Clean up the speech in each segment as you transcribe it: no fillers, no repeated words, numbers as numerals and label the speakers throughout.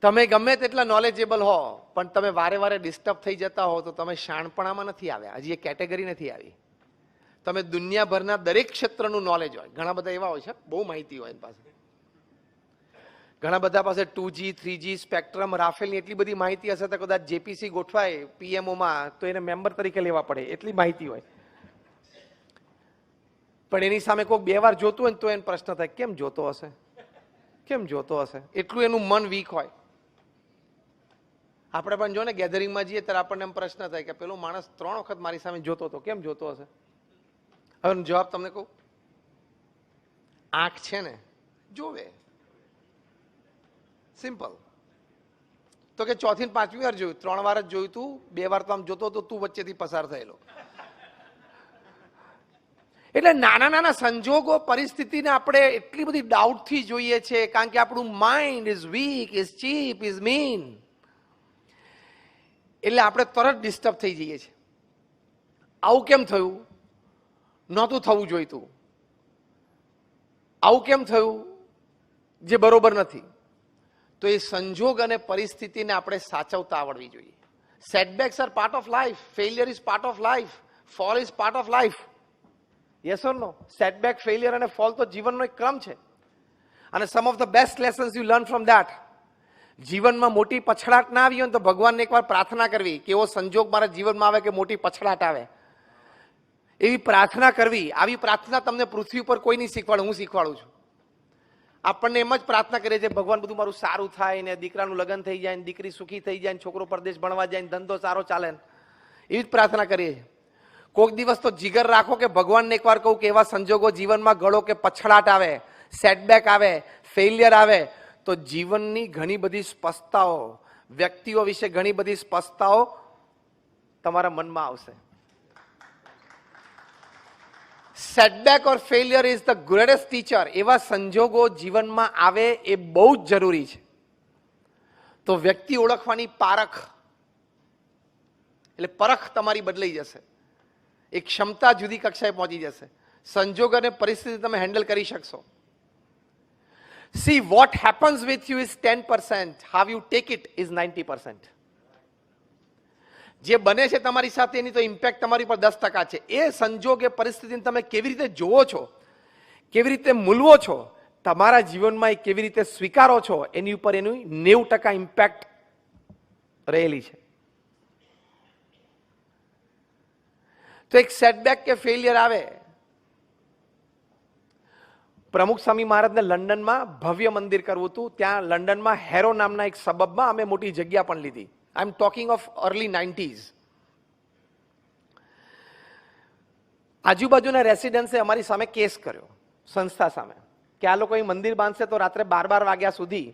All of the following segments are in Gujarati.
Speaker 1: તમે ગમે તેટલા નોલેજેબલ હો પણ તમે વારે વારે ડિસ્ટર્બ થઈ જતા હો તો તમે શાણપણામાં નથી આવ્યા, હજી એ કેટેગરી નથી આવી. તમે દુનિયાભરના દરેક ક્ષેત્રનું નોલેજ હોય, ઘણા બધા એવા હોય છે બહુ માહિતી હોય એની પાસે, ઘણા બધા પાસે 2G 3G સ્પેક્ટ્રમ રાફેલની એટલી બધી માહિતી હશે તો કદાચ જેપીસી ગોઠવાય પીએમઓમાં તો એને મેમ્બર તરીકે લેવા પડે એટલી માહિતી હોય. પણ એની સામે કોઈ બે વાર જોતું હોય ને તો એને પ્રશ્ન થાય કેમ જોતો હશે, કેમ જોતો હશે, એટલું એનું મન વીક હોય. આપણે પણ જો ને ગેધરિંગમાં જઈએ ત્યારે આપણને એમ પ્રશ્ન થાય કે પેલો માણસ 3 વખત મારી સામે જોતો હતો, કેમ જોતો હશે? હવે જવાબ તમને કહું, આંખ છે ને જોવે, સિમ્પલ. તો કે 4થી ને 5મી વાર જોયું, 3 વાર જ જોયું તું, 2 વાર તો આમ જોતો તો તું વચ્ચેથી પસાર થયેલો. એટલે નાના નાના સંજોગો પરિસ્થિતિને આપણે એટલી બધી ડાઉટથી જોઈએ છે કારણ કે આપણું mind is weak, is cheap, is mean. એટલે આપણે તરત ડિસ્ટર્બ થઈ જઈએ છીએ. આવું કેમ થયું? નહોતું થવું જોઈતું. આવું કેમ થયું? જે બરોબર નથી. તો એ સંજોગ અને પરિસ્થિતિને આપણે સાચવતા આવડવી જોઈએ. Setbacks are part of life, failure is part of life, fall is part of life. Yes or no? Setback, failure અને ફોલ તો જીવનનો એક ક્રમ છે. અને some of the best lessons you learn from that. જીવનમાં મોટી પછડાટ ના આવી હોય તો ભગવાનને એકવાર પ્રાર્થના કરવી કે એવો સંજોગ મારા જીવનમાં આવે કે મોટી પછડાટ આવે, એવી પ્રાર્થના કરવી. આવી પ્રાર્થના તમને પૃથ્વી ઉપર કોઈ નહીં શીખવાડે, હું શીખવાડું છું. આપણને એમ જ પ્રાર્થના કરીએ છીએ ભગવાન બધું મારું સારું થાય ને, દીકરાનું લગ્ન થઈ જાય ને, દીકરી સુખી થઈ જાય ને, છોકરો પરદેશ ભણવા જાય ને, ધંધો સારો ચાલે ને, એવી જ પ્રાર્થના કરીએ છીએ. કોઈક દિવસ તો જીગર રાખો કે ભગવાનને એકવાર કહું કે એવા સંજોગો જીવનમાં ઘડો કે પછડાટ આવે, સેટબેક આવે, ફેલિયર આવે તો જીવનની ઘણી બધી સ્પષ્ટતાઓ, વ્યક્તિઓ વિશે ઘણી બધી સ્પષ્ટતાઓ તમારા મનમાં આવશે. Setback or failure is the greatest teacher. એવા સંજોગો જીવનમાં આવે એ બહુ જ જરૂરી છે. તો વ્યક્તિ ઓળખવાની પારખ, એટલે પરખ તમારી બદલાઈ જશે, એક ક્ષમતા જુદી કક્ષાએ પહોંચી જશે. સંજોગ અને પરિસ્થિતિ તમે હેન્ડલ કરી શકશો. See, what happens with you is 10%. How you take it is 90%. જે બને છે તમારી સાથે એની તો ઇમ્પેક્ટ તમારી પર 10% છે. એ સંજોગ, એ પરિસ્થિતિને તમે કેવી રીતે જોવો છો, કેવી રીતે મૂલવો છો, તમારા જીવનમાં એ કેવી રીતે સ્વીકારો છો, એની ઉપર એનું 90% ઇમ્પેક્ટ રહેલી છે. તો એક સેટબેક કે ફેલિયર આવે. પ્રમુખ સ્વામી મહારાજને લંડનમાં ભવ્ય મંદિર કરવું હતું. ત્યાં લંડનમાં હેરો નામના એક સબબમાં અમે મોટી જગ્યા પણ લીધી. I am talking of early 90s. આજુબાજુના રેસિડન્સે અમારી સામે કેસ કર્યો, સંસ્થા સામે, કે આ લોકો અહીં મંદિર બાંધશે તો રાત્રે 12 વાગ્યા સુધી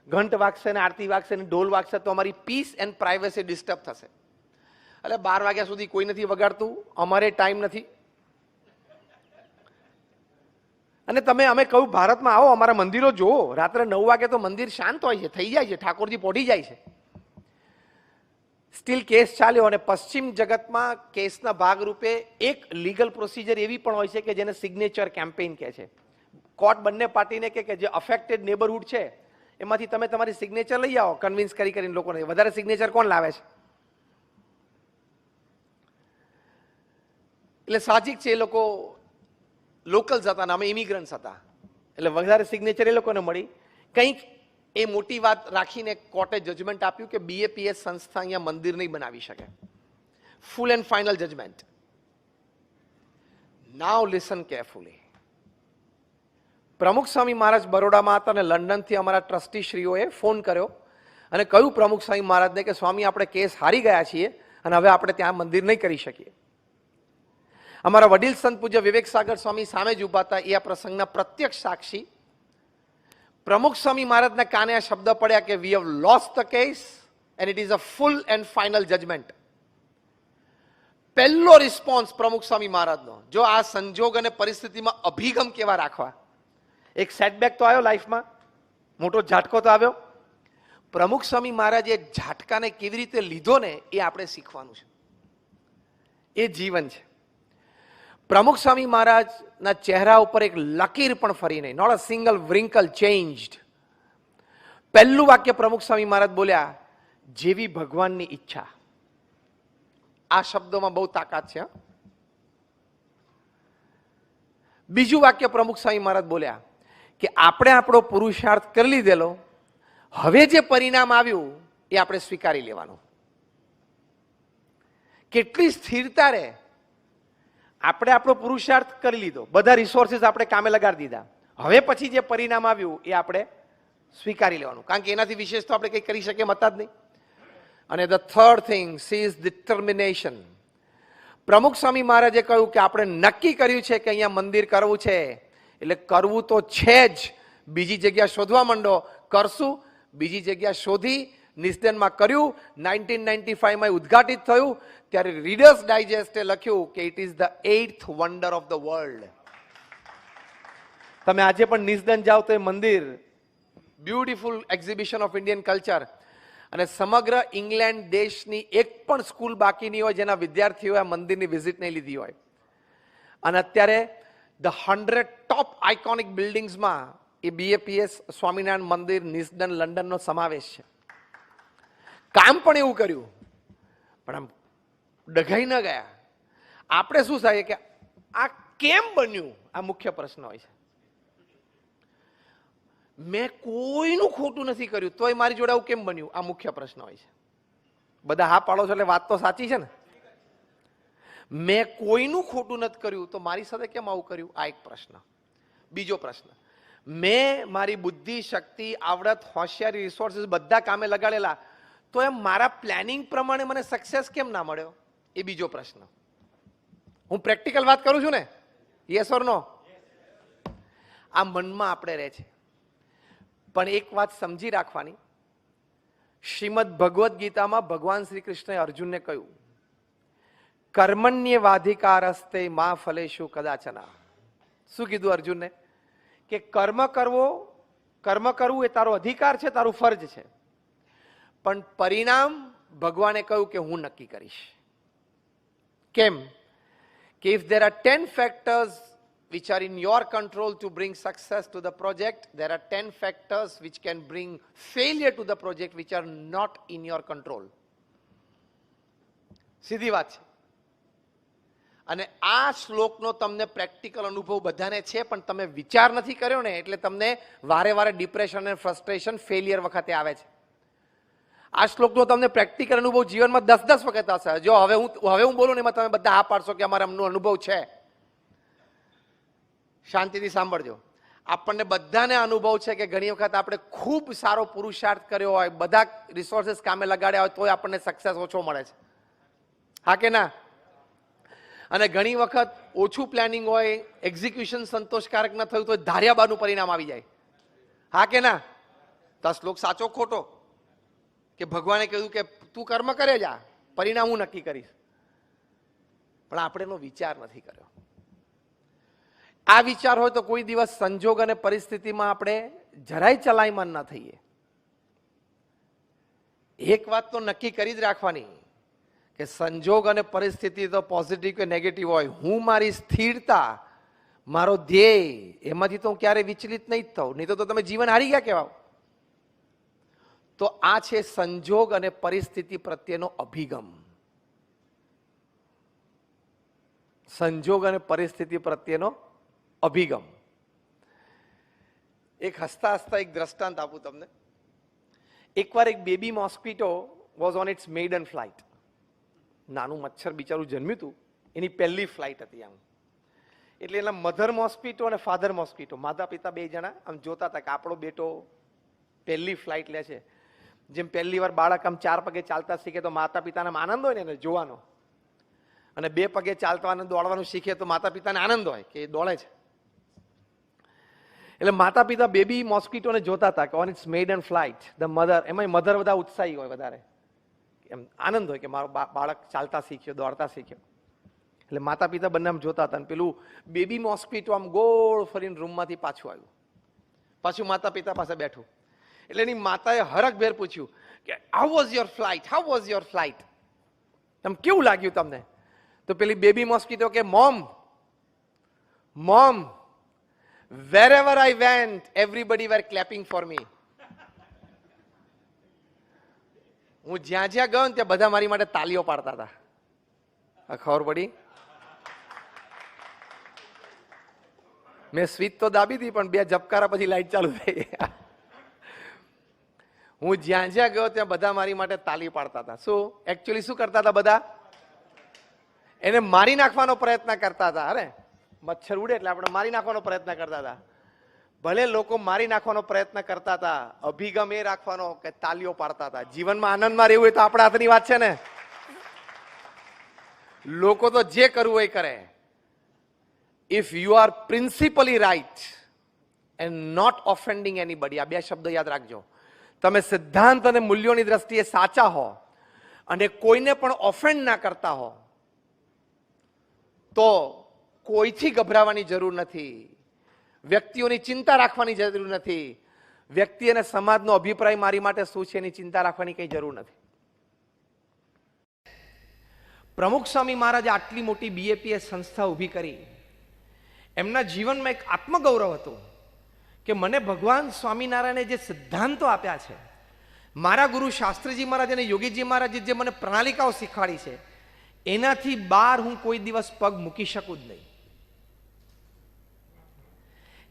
Speaker 1: ઘંટ વાગશે ને, આરતી વાગશે ને, ઢોલ વાગશે તો અમારી પીસ એન્ડ પ્રાઇવસી ડિસ્ટર્બ થશે. એટલે 12 વાગ્યા સુધી કોઈ નથી વગાડતું, અમારે ટાઈમ નથી. અને અમે કહ્યું ભારતમાં આવો, અમારા મંદિરો જુઓ, રાત્રે 9 વાગે તો મંદિર શાંત હોય છે, થઈ જાય છે, ઠાકોરજી પોઢી જાય છે. સ્ટીલ કેસ ચાલ્યો. અને પશ્ચિમ જગતમાં કેસના ભાગરૂપે એક લીગલ પ્રોસિજર એવી પણ હોય છે કે જેને સિગ્નેચર કેમ્પેઇન કહે છે. કોર્ટ બંને પાર્ટીને કે જે અફેક્ટેડ નેબરહુડ છે એમાંથી તમે તમારી સિગ્નેચર લઈ આવો, કન્વિન્સ કરીને લોકોને. વધારે સિગ્નેચર કોણ લાવે છે? એટલે સાહજિક છે, એ લોકો લોકલ્સ હતા ને અમે ઇમિગ્રન્ટ્સ હતા, એટલે વધારે સિગ્નેચર એ લોકોને મળી. કંઈક એ મોટી વાત રાખીને કોર્ટે જજમેન્ટ આપ્યું કે BAPS સંસ્થા અહીંયા મંદિર નહીં બનાવી શકે. Full and final judgement. Now listen carefully. Pramukh Swami મહારાજ બરોડામાં હતા અને લંડનથી અમારા ટ્રસ્ટીશ્રીઓએ ફોન કર્યો અને કહ્યું પ્રમુખ સ્વામી મહારાજને કે સ્વામી, આપણે કેસ હારી ગયા છીએ અને હવે આપણે ત્યાં મંદિર નહીં કરી શકીએ. અમારા વડીલ સંત પૂજ્ય વિવેક સાગર સ્વામી સામે જ ઉભા હતા, એ આ પ્રસંગના પ્રત્યક્ષ સાક્ષી. પ્રમુખ સ્વામી મહારાજના કાને આ શબ્દ પડ્યા કે we have lost the case and it is a full and final judgement. પહેલો રિસ્પોન્સ પ્રમુખ સ્વામી મહારાજનો, જો આ સંજોગ અને પરિસ્થિતિમાં અભિગમ કેવા રાખવા. એક સેટબેક તો આવ્યો લાઈફમાં, મોટો ઝાટકો તો આવ્યો. પ્રમુખ સ્વામી મહારાજે એક ઝાટકાને કેવી રીતે લીધો ને એ આપણે શીખવાનું છે. એ જીવન છે. પ્રમુખ સ્વામી મહારાજના ચહેરા ઉપર એક લકીર પણ ફરી નહીં, નોટ અ સિંગલ વ્રિંકલ ચેન્જ્ડ. પહેલું વાક્ય પ્રમુખ સ્વામી મહારાજ બોલ્યા, જેવી ભગવાનની ઈચ્છા. આ શબ્દોમાં બહુ તાકાત છે. બીજું વાક્ય પ્રમુખ સ્વામી મહારાજ બોલ્યા કે આપણે આપણો પુરુષાર્થ કરી લીધેલો, હવે જે પરિણામ આવ્યું એ આપણે સ્વીકારી લેવાનું. કેટલી સ્થિરતા રહે. આપણે આપણો પુરુષાર્થ કરી લીધો, બધા રિસોર્સિસ આપણે કામે લગાડી દીધા, હવે પછી જે પરિણામ આવ્યું એ આપણે સ્વીકારી લેવાનું, કારણ કે એનાથી વિશેષ તો આપણે કંઈ કરી શકીએ મતા જ નહીં. અને the third thing is determination. પ્રમુખ સ્વામી મહારાજે કહ્યું કે આપણે નક્કી કર્યું છે કે અહીંયા મંદિર કરવું છે, એટલે કરવું તો છે જ, બીજી જગ્યા શોધવા માંડો. કરશું, બીજી જગ્યા શોધી નિસ્દનમાં કર્યું. 1995માં ઉદ્ઘાટિત થયું ત્યારે રીડર્સ ડાયજેસ્ટે લખ્યું કે it is the 8th wonder of the world. તમે આજે પણ નિસ્દન જાઓ તો એ મંદિર beautiful exhibition of Indian culture, અને સમગ્ર ઇંગ્લેન્ડ દેશની એક પણ સ્કૂલ બાકી નહીં હોય જેના વિદ્યાર્થીઓએ આ મંદિરની વિઝિટ નહીં લીધી હોય. અને અત્યારે ધ 100 ટોપ આઇકોનિક બિલ્ડિંગ્સમાં એ BAPS સ્વામિનારાયણ મંદિર નિસ્દન લંડનનો સમાવેશ છે. કામ પણ એવું કર્યું, પણ આમ ડઘાઈ ન ગયા. આપણે શું થાય કે આ કેમ બન્યું, આ મુખ્ય પ્રશ્ન હોય છે. મેં કોઈનું ખોટું નથી કર્યું તોય મારી જોડે આવું કેમ બન્યું, આ મુખ્ય પ્રશ્ન હોય છે. બધા હા પાડો છો એટલે વાત તો સાચી છે ને. મેં કોઈનું ખોટું નથી કર્યું તો મારી સાથે કેમ આવું કર્યું, આ એક પ્રશ્ન. બીજો પ્રશ્ન, મેં મારી બુદ્ધિ, શક્તિ, આવડત, હોશિયારી, રિસોર્સિસ બધા કામે લગાડેલા, તો એમ મારા પ્લાનિંગ પ્રમાણે મને સક્સેસ કેમ ના મળ્યો, એ બીજો પ્રશ્ન. હું પ્રેક્ટિકલ વાત કરું છું ને, યસ ઓર નો. આ મનમાં આપણે રહે છે. પણ એક વાત સમજી રાખવાની, શ્રીમદ ભગવદ્ ગીતામાં ભગવાન શ્રી કૃષ્ણએ અર્જુનને કહ્યું, કર્મણ્યવાધિકારસ્તે મા ફલેષુ કદાચના. શું કીધું અર્જુનને? કે કર્મ કરવું એ તારો અધિકાર છે, તારું ફરજ છે, પણ પરિણામ ભગવાને કહ્યું કે હું નક્કી કરીશ. કેમ? કે if there are 10 factors which are in your control to bring success to the project, there are 10 factors which can bring failure to the project which are not in your control. સીધી વાત છે. અને આ શ્લોકનો તમને પ્રેક્ટિકલ અનુભવ બધાને છે, પણ તમે વિચાર નથી કર્યો ને, એટલે તમને વારે વારે ડિપ્રેશન અને ફ્રસ્ટ્રેશન ફેલિયર વખતે આવે છે. આ શ્લોકનો તમને પ્રેક્ટિકલ અનુભવ જીવનમાં 10 વખત હશે. જો હવે હું બોલું ને એમાં તમે બધા હા પાડશો કે અમારા અનુભવ છે. શાંતિથી સાંભળજો. આપણને બધાને અનુભવ છે કે ઘણી વખત આપણે ખૂબ સારો પુરુષાર્થ કર્યો હોય, બધા રિસોર્સિસ કામે લગાડ્યા હોય, તોય આપણને સક્સેસ ઓછો મળે છે. હા કે ના? અને ઘણી વખત ઓછું પ્લાનિંગ હોય, એક્ઝિક્યુશન સંતોષકારક ન થયું તો ધાર્યા બારનું પરિણામ આવી જાય. હા કે ના? તો આ શ્લોક સાચો ખોટો? કે ભગવાને કહ્યું કે તું કર્મ કરે જા, પરિણામ હું નક્કી કરીશ, પણ આપણે એનો વિચાર નથી કર્યો. આ વિચાર હોય તો કોઈ દિવસ સંજોગ અને પરિસ્થિતિમાં આપણે જરાય ચલાયમાન ના થઈએ. એક વાત તો નક્કી કરી જ રાખવાની કે સંજોગ અને પરિસ્થિતિ તો પોઝિટિવ કે નેગેટિવ હોય, હું મારી સ્થિરતા, મારો ધ્યેય, એમાંથી તો હું ક્યારેય વિચલિત નહીં થઉં, નહીં તો તમે જીવન હારી ગયા કહેવાય. તો આ છે સંજોગ અને પરિસ્થિતિ પ્રત્યેનો અભિગમ. સંજોગ અને પરિસ્થિતિ પ્રત્યેનો અભિગમ. એક હસતા હસતા એક દ્રષ્ટાંત આપું તમને. એકવાર એક baby mosquito was on its maiden flight. નાનું મચ્છર બિચારું જન્મ્યું હતું, એની પહેલી ફ્લાઇટ હતી આમ. એટલે એના મધર મોસ્કીટો અને ફાધર મોસ્કીટો, માતા પિતા બે જણા આમ જોતા હતા કે આપણો બેટો પહેલી ફ્લાઇટ લે છે. જેમ પહેલી વાર બાળક આમ 4 પગે ચાલતા શીખે તો માતા પિતાને આનંદ હોય ને એને જોવાનો, અને 2 પગે ચાલતા અને દોડવાનું શીખે તો માતા પિતાને આનંદ હોય કે એ દોડે છે. એટલે માતા પિતા બેબી મોસ્કીટોને જોતા હતા કે on its maiden flight the mother, એમાં મધર બધા ઉત્સાહી હોય, વધારે એમ આનંદ હોય કે મારો બાળક ચાલતા શીખ્યો, દોડતા શીખ્યો. એટલે માતા પિતા બંને આમ જોતા હતા, અને પેલું બેબી મોસ્કીટો આમ ગોળ ફરીને રૂમમાંથી પાછું આવ્યું, પાછું માતા પિતા પાસે બેઠું. એટલે એની માતાએ હરખભેર પૂછ્યું કે how was your flight, how was your flight, તમે કેવું લાગ્યું તમને? તો પેલી બેબી મોસ્કીટો કે mom, wherever I went, everybody were clapping for me. હું જ્યાં જ્યાં ગયો ને ત્યાં બધા મારી માટે તાલીઓ પાડતા હતા. ખબર પડી? મેં સ્વિચ તો દાબી હતી પણ 2 ઝબકારા પછી લાઈટ ચાલુ થઈ. હું જ્યાં જ્યાં ગયો ત્યાં બધા મારી માટે તાલી પાડતા હતા. શું એકચ્યુઅલી શું કરતા હતા? બધા એને મારી નાખવાનો પ્રયત્ન કરતા હતા. અરે મચ્છર ઉડે એટલે આપણે મારી નાખવાનો પ્રયત્ન કરતા હતા. ભલે લોકો મારી નાખવાનો પ્રયત્ન કરતા હતા, અભિગમ એ રાખવાનો કે તાલીઓ પાડતા હતા. જીવનમાં આનંદમાં રહેવું હોય તો આપણા હાથની વાત છે ને. લોકો તો જે કરવું હોય કરે. If you are principally right and not offending anybody, આ 2 શબ્દો યાદ રાખજો. તમે સિદ્ધાંત અને મૂલ્યોની દ્રષ્ટિએ સાચા હો અને કોઈને પણ ઓફેન્ડ ના કરતા હો તો કોઈથી ગભરાવાની જરૂર નથી, વ્યક્તિઓની ચિંતા રાખવાની જરૂર નથી. વ્યક્તિ અને સમાજનો અભિપ્રાય મારી માટે શું છે એની ચિંતા રાખવાની કઈ જરૂર નથી. પ્રમુખ સ્વામી મહારાજે આટલી મોટી બીએપીએસ સંસ્થા ઊભી કરી. એમના જીવનમાં એક આત્મગૌરવ હતું કે મને ભગવાન સ્વામિનારાયણે જે સિદ્ધાંતો આપ્યા છે, મારા ગુરુ શાસ્ત્રીજી મહારાજ અને યોગીજી મહારાજે જે મને પ્રણાલિકાઓ શીખવાડી છે, એનાથી બહાર હું કોઈ દિવસ પગ મૂકી શકું જ નહીં.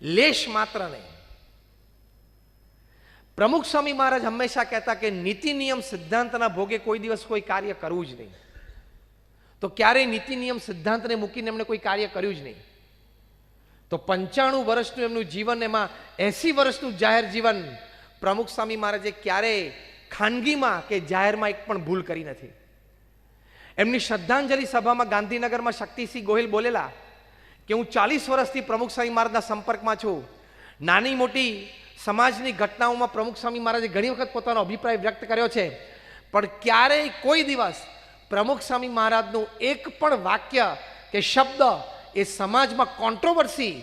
Speaker 1: લેશ માત્ર નહીં. પ્રમુખ સ્વામી મહારાજ હંમેશા કહેતા કે નીતિ નિયમ સિદ્ધાંતના ભોગે કોઈ દિવસ કોઈ કાર્ય કરવું જ નહીં. તો ક્યારેય નીતિ નિયમ સિદ્ધાંતને મૂકીને એમણે કોઈ કાર્ય કર્યું જ નહીં. તો 95 વર્ષનું એમનું જીવન, એમાં 80 વર્ષનું જાહેર જીવન, પ્રમુખ સ્વામી મહારાજે ક્યારેય ખાનગીમાં કે જાહેરમાં એક પણ ભૂલ કરી નથી. એમની શ્રદ્ધાંજલિ સભામાં ગાંધીનગરમાં શક્તિસિંહ ગોહિલ બોલેલા કે હું 40 વર્ષથી પ્રમુખ સ્વામી મહારાજના સંપર્કમાં છું. નાની મોટી સમાજની ઘટનાઓમાં પ્રમુખ સ્વામી મહારાજે ઘણી વખત પોતાનો અભિપ્રાય વ્યક્ત કર્યો છે, પણ ક્યારેય કોઈ દિવસ પ્રમુખ સ્વામી મહારાજનું એક પણ વાક્ય કે શબ્દ એ સમાજમાં કોન્ટ્રોવર્સી,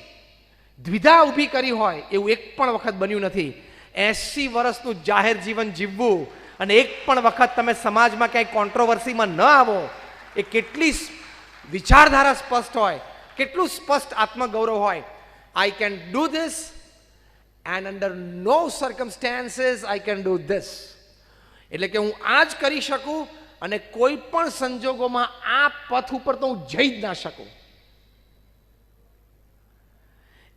Speaker 1: દ્વિધા ઊભી કરી હોય એવું એક પણ વખત બન્યું નથી. 80 વર્ષનું જાહેર જીવન જીવવું અને એક પણ વખત તમે સમાજમાં ક્યાંય કોન્ટ્રોવર્સીમાં ન આવો, એ કેટલી વિચારધારા સ્પષ્ટ હોય, કેટલું સ્પષ્ટ આત્મગૌરવ હોય. I can do this and under no circumstances I can do this. એટલે કે હું આ જ કરી શકું અને કોઈ પણ સંજોગોમાં આ પથ ઉપર તો હું જઈ જ ના શકું.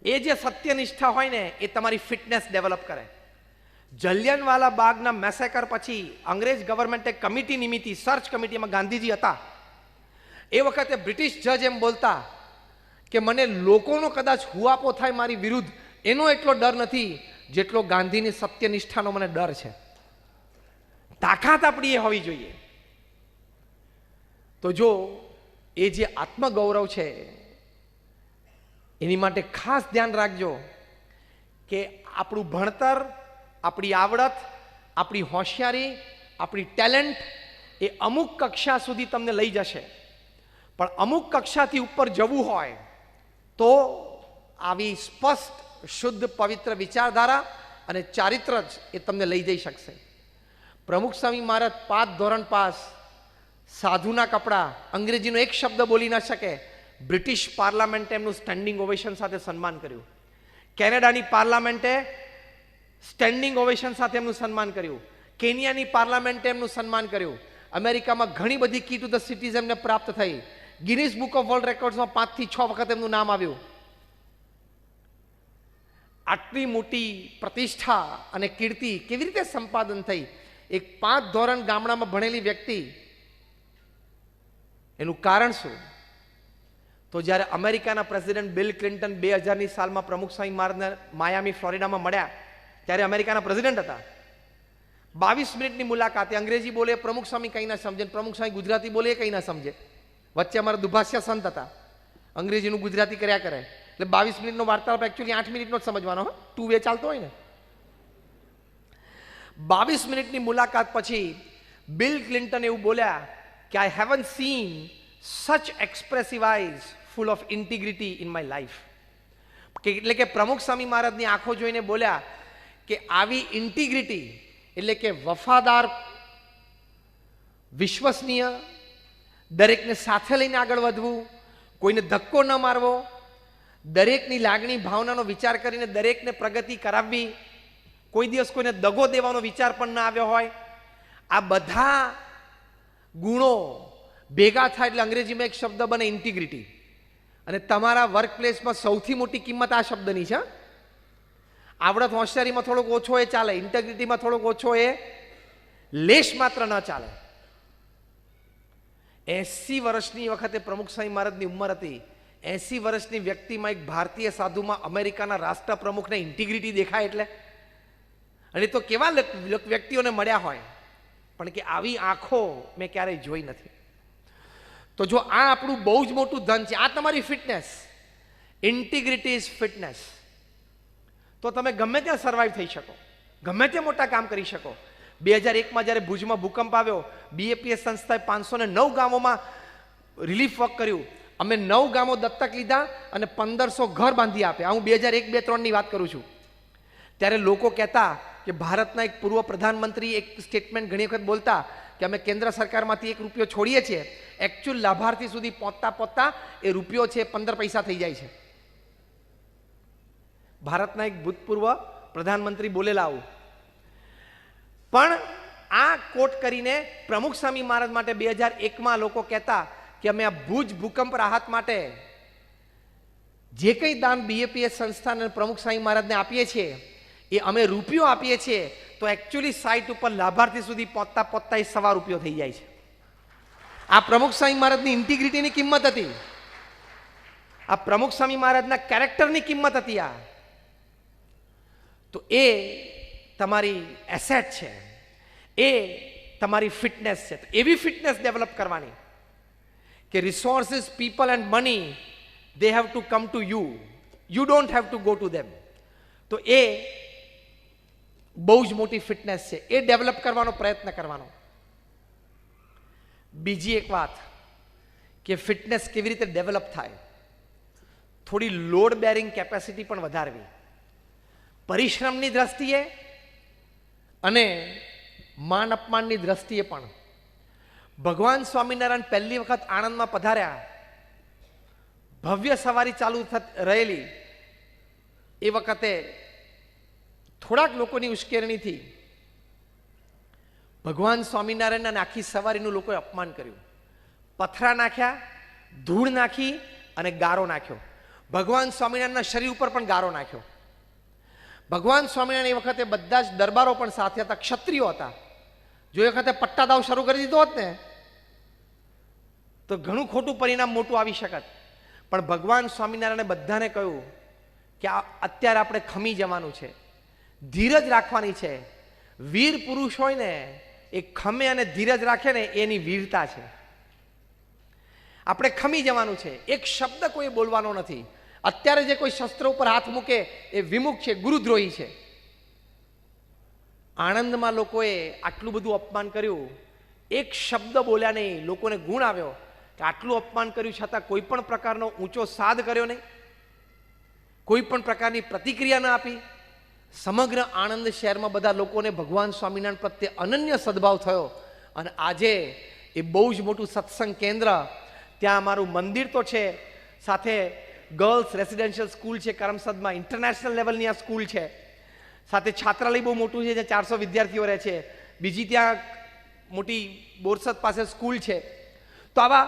Speaker 1: એ જે સત્યનિષ્ઠા હોય ને એ તમારી ફિટનેસ ડેવલપ કરે. જલિયનવાલા બાગના મેસેકર પછી અંગ્રેજ ગવર્મેન્ટે કમિટી નિમિત્તિ, સર્ચ કમિટીમાં ગાંધીજી હતા. એ વખતે બ્રિટિશ જજ એમ બોલતા કે મને લોકોનો કદાચ હુઆપો થાય મારી વિરુદ્ધ એનો એટલો ડર નથી જેટલો ગાંધીની સત્યનિષ્ઠાનો મને ડર છે. તાકાત આપણી એ હોવી જોઈએ. તો જો એ જે આત્મગૌરવ છે એની માટે ખાસ ધ્યાન રાખજો કે આપણું ભણતર, આપણી આવડત, આપણી હોશિયારી, આપણી ટેલેન્ટ એ અમુક કક્ષા સુધી તમને લઈ જશે, પણ અમુક કક્ષાથી ઉપર જવું હોય તો આવી સ્પષ્ટ, શુદ્ધ, પવિત્ર વિચારધારા અને ચારિત્ર જ એ તમને લઈ જઈ શકશે. પ્રમુખ સ્વામી મહારાજ 5 ધોરણ પાસ, સાધુના કપડા, અંગ્રેજીનો એક શબ્દ બોલી ન શકે. બ્રિટિશ પાર્લામેન્ટે એમનું સ્ટેન્ડિંગ ઓવેશન સાથે સન્માન કર્યું. કેનેડાની પાર્લામેન્ટે સ્ટેન્ડિંગ ઓવેશન સાથે એમનું સન્માન કર્યું. કેન્યાની પાર્લામેન્ટે એમનું સન્માન કર્યું. અમેરિકામાં ઘણી બધી કી ટુ ધ સિટીઝ એમને પ્રાપ્ત થઈ. ગિનિસ બુક ઓફ વર્લ્ડ રેકોર્ડ્સમાં 5 થી 6 વખત એમનું નામ આવ્યું. આટલી મોટી પ્રતિષ્ઠા અને કીર્તિ કેવી રીતે સંપાદન થઈ? એક 5 ધોરણ ગામડામાં ભણેલી વ્યક્તિ. એનું કારણ શું? તો જ્યારે અમેરિકાના પ્રેસિડેન્ટ બિલ ક્લિન્ટન 2000ની સાલમાં પ્રમુખ સ્વામી મહારાજને માયામી, ફ્લોરિડામાં મળ્યા, ત્યારે અમેરિકાના પ્રેસિડેન્ટ હતા. 22 મિનિટની મુલાકાતે અંગ્રેજી બોલે પ્રમુખ સ્વામી કંઈ ના સમજે, પ્રમુખ સ્વામી ગુજરાતી બોલે એ કંઈ ના સમજે. વચ્ચે અમારા દુભાષ્ય સંત હતા, અંગ્રેજીનું ગુજરાતી કર્યા કરે, એટલે 22 મિનિટનો વાર્તાલાપ એકચ્યુઅલી 8 મિનિટનો જ સમજવાનો. 2 વે ચાલતો હોય ને. 22 મિનિટની મુલાકાત પછી બિલ ક્લિન્ટન એવું બોલ્યા કે I haven't seen such expressive eyes full of integrity in my life. એટલે કે પ્રમુખ સ્વામી મહારાજની આંખો જોઈને બોલ્યા કે આવી ઇન્ટિગ્રિટી એટલે કે વફાદાર, વિશ્વસનીય, દરેકને સાથે લઈને આગળ વધવું, કોઈને ધક્કો ન મારવો, દરેકની લાગણી ભાવનાનો વિચાર કરીને દરેકને પ્રગતિ કરાવવી, કોઈ દિવસ કોઈને દગો દેવાનો વિચાર પણ ના આવ્યો હોય, આ બધા ગુણો ભેગા થાય એટલે અંગ્રેજીમાં એક શબ્દ બને ઇન્ટિગ્રિટી. અને તમારા વર્ક પ્લેસમાં સૌથી મોટી કિંમત આ શબ્દની છે. આવડત હોશિયારીમાં થોડોક ઓછો એ ચાલે, ઇન્ટિગ્રિટીમાં થોડોક ઓછો એ લેશ માત્ર ન ચાલે. 80 વર્ષની વખતે પ્રમુખ સ્વામી મહારાજની ઉંમર હતી. 80 વર્ષની વ્યક્તિમાં એક ભારતીય સાધુમાં અમેરિકાના રાષ્ટ્ર પ્રમુખને ઇન્ટિગ્રિટી દેખાય એટલે, અને તો કેવા વ્યક્તિઓને મળ્યા હોય, પણ કે આવી આંખો મેં ક્યારેય જોઈ નથી. તો જો આ આપણું બહુ જ મોટું ધન છે, આ તમારી ફિટનેસ, ઇન્ટિગ્રિટી ઇઝ ફિટનેસ, તો તમે ગમે ત્યાં સર્વાઈવ થઈ શકો, ગમે ત્યાં મોટા કામ કરી શકો. 2001માં જ્યારે ભુજમાં ભૂકંપ આવ્યો, BAPS સંસ્થાએ 509 ગામોમાં રિલીફ વર્ક કર્યું. અમે 9 ગામો દત્તક લીધા અને 1500 ઘર બાંધી આપ્યા. હું 2001-2003ની વાત કરું છું. ત્યારે લોકો કહેતા કે ભારતના એક પૂર્વ પ્રધાનમંત્રી એક સ્ટેટમેન્ટ ઘણી વખત બોલતા કે અમે કેન્દ્ર સરકારમાંથી 1 રૂપિયો છોડીએ છીએ, એકચ્યુઅલ લાભાર્થી સુધી પહોંચતા એ રૂપિયો છે 15 પૈસા થઈ જાય છે. ભારતના એક ભૂતપૂર્વ પ્રધાનમંત્રી બોલેલા આવું. પણ આ કોટ કરીને પ્રમુખ સ્વામી મહારાજ માટે 2001માં લોકો કહેતા કે અમે આ ભુજ ભૂકંપ રાહત માટે જે કંઈ દાન BAPS સંસ્થાન અને પ્રમુખ સ્વામી મહારાજને આપીએ છીએ એ અમે રૂપિયો આપીએ છીએ, તો એકચ્યુઅલી સાઇટ ઉપર લાભાર્થી સુધી પહોંચતા એ સવા રૂપિયો થઈ જાય છે. આ પ્રમુખ સ્વામી મહારાજની ઇન્ટિગ્રિટીની કિંમત હતી, આ પ્રમુખ સ્વામી મહારાજના કેરેક્ટરની કિંમત હતી. આ તો એ તમારી એસેટ છે, એ તમારી ફિટનેસ છે. તો એવી ફિટનેસ ડેવલપ કરવાની કે resources, people and money, they have to come to you, you don't have to go to them. તો એ બહુ જ મોટી ફિટનેસ છે, એ ડેવલપ કરવાનો પ્રયત્ન કરવાનો. બીજી એક વાત કે ફિટનેસ કેવી રીતે ડેવલપ થાય, થોડી લોડ બેરિંગ કેપેસિટી પણ વધારવી, પરિશ્રમની દ્રષ્ટિએ અને માન અપમાનની દ્રષ્ટિએ પણ. ભગવાન સ્વામિનારાયણ પહેલી વખત આણંદમાં પધાર્યા, ભવ્ય સવારી ચાલુ રહેલી, એ વખતે થોડાક લોકોની ઉશ્કેરણીથી ભગવાન સ્વામિનારાયણના આખી સવારીનું લોકોએ અપમાન કર્યું. પથરા નાખ્યા, ધૂળ નાખી અને ગારો નાખ્યો. ભગવાન સ્વામિનારાયણના શરીર ઉપર પણ ગારો નાખ્યો. ભગવાન સ્વામિનારાયણ એ વખતે બધા જ દરબારો પણ સાથે હતા, ક્ષત્રિયો હતા. જો એ વખતે પટ્ટાદાવ શરૂ કરી દીધો હોત ને તો ઘણું ખોટું પરિણામ મોટું આવી શકત. પણ ભગવાન સ્વામિનારાયણે બધાને કહ્યું કે અત્યારે આપણે ખમી જવાનું છે, ધીરજ રાખવાની છે. વીર પુરુષ હોય ને એ ખમે અને ધીરજ રાખે ને એની વીરતા છે. આપણે ખમી જવાનું છે, એક શબ્દ કોઈ બોલવાનો નથી. અત્યારે જે કોઈ શસ્ત્ર ઉપર હાથ મૂકે એ વિમુખ છે, ગુરુદ્રોહી છે. આણંદમાં લોકોએ આટલું બધું અપમાન કર્યું, એક શબ્દ બોલ્યા નહીં, લોકોને ગુણ આવ્યો કે આટલું અપમાન કર્યું છતાં કોઈ પણ પ્રકારનો ઊંચો સાદ કર્યો નહીં, કોઈ પણ પ્રકારની પ્રતિક્રિયા ન આપી. સમગ્ર આણંદ શહેરમાં બધા લોકોને ભગવાન સ્વામિનારાયણ પ્રત્યે અનન્ય સદભાવ થયો. અને આજે એ બહુ જ મોટું સત્સંગ કેન્દ્ર, ત્યાં અમારું મંદિર તો છે, સાથે ગર્લ્સ રેસિડેન્શિયલ સ્કૂલ છે કરમસદમાં, ઇન્ટરનેશનલ લેવલની આ સ્કૂલ છે, સાથે છાત્રાલય બહુ મોટું છે જ્યાં 400 વિદ્યાર્થીઓ રહે છે. બીજી ત્યાં મોટી બોરસદ પાસે સ્કૂલ છે. તો આવા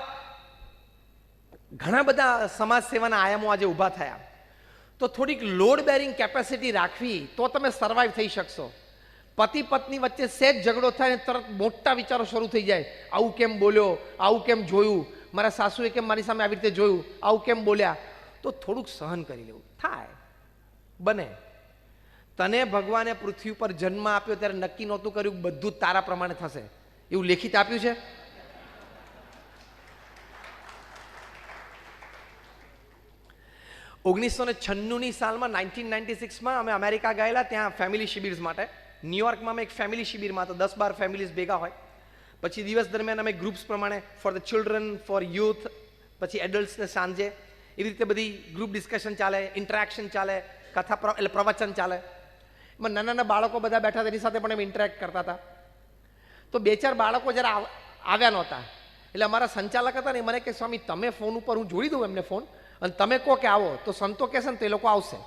Speaker 1: ઘણા બધા સમાજ સેવાના આયામો આજે ઊભા થયા. તો થોડીક લોડ બેરિંગ કેપેસિટી રાખવી તો તમે સર્વાઈવ થઈ શકશો. પતિ પત્ની વચ્ચે સહેજ ઝઘડો થાય ને તરત મોટા વિચારો શરૂ થઈ જાય, આવું કેમ બોલ્યો, આવું કેમ જોયું, મારા સાસુએ કેમ મારી સામે આવી રીતે જોયું, આવું કેમ બોલ્યા. તો થોડુંક સહન કરી લેવું, થાય, બને. તને ભગવાને પૃથ્વી ઉપર જન્મ આપ્યો ત્યારે નક્કી નહોતું કર્યું બધું જ તારા પ્રમાણે થશે, એવું લેખિત આપ્યું છે? ની સાલમાં 1996માં અમે અમેરિકા ગયેલા, ત્યાં ફેમિલી શિબિર્સ માટે. ન્યુયોર્કમાં અમે એક ફેમિલી શિબિરમાં, તો 10-12 ફેમિલીઝ ભેગા હોય. પછી દિવસ દરમિયાન અમે ગ્રુપ્સ પ્રમાણે for the children, for youth, પછી એડલ્ટ્સને સાંજે એવી રીતે બધી ગ્રુપ ડિસ્કશન ચાલે, ઇન્ટરેક્શન ચાલે, કથા એટલે પ્રવચન ચાલે. એમાં નાના નાના બાળકો બધા બેઠા હતા, એની સાથે પણ અમે ઇન્ટરેક્ટ કરતા હતા. તો 2-4 બાળકો જરા આવ્યા નહોતા, એટલે અમારા સંચાલક હતા ને મને કે સ્વામી તમે ફોન ઉપર, હું જોડી દઉં એમને ફોન, અને તમે કહો કે આવો, તો સંતો કહેશે ને તો એ લોકો આવશે.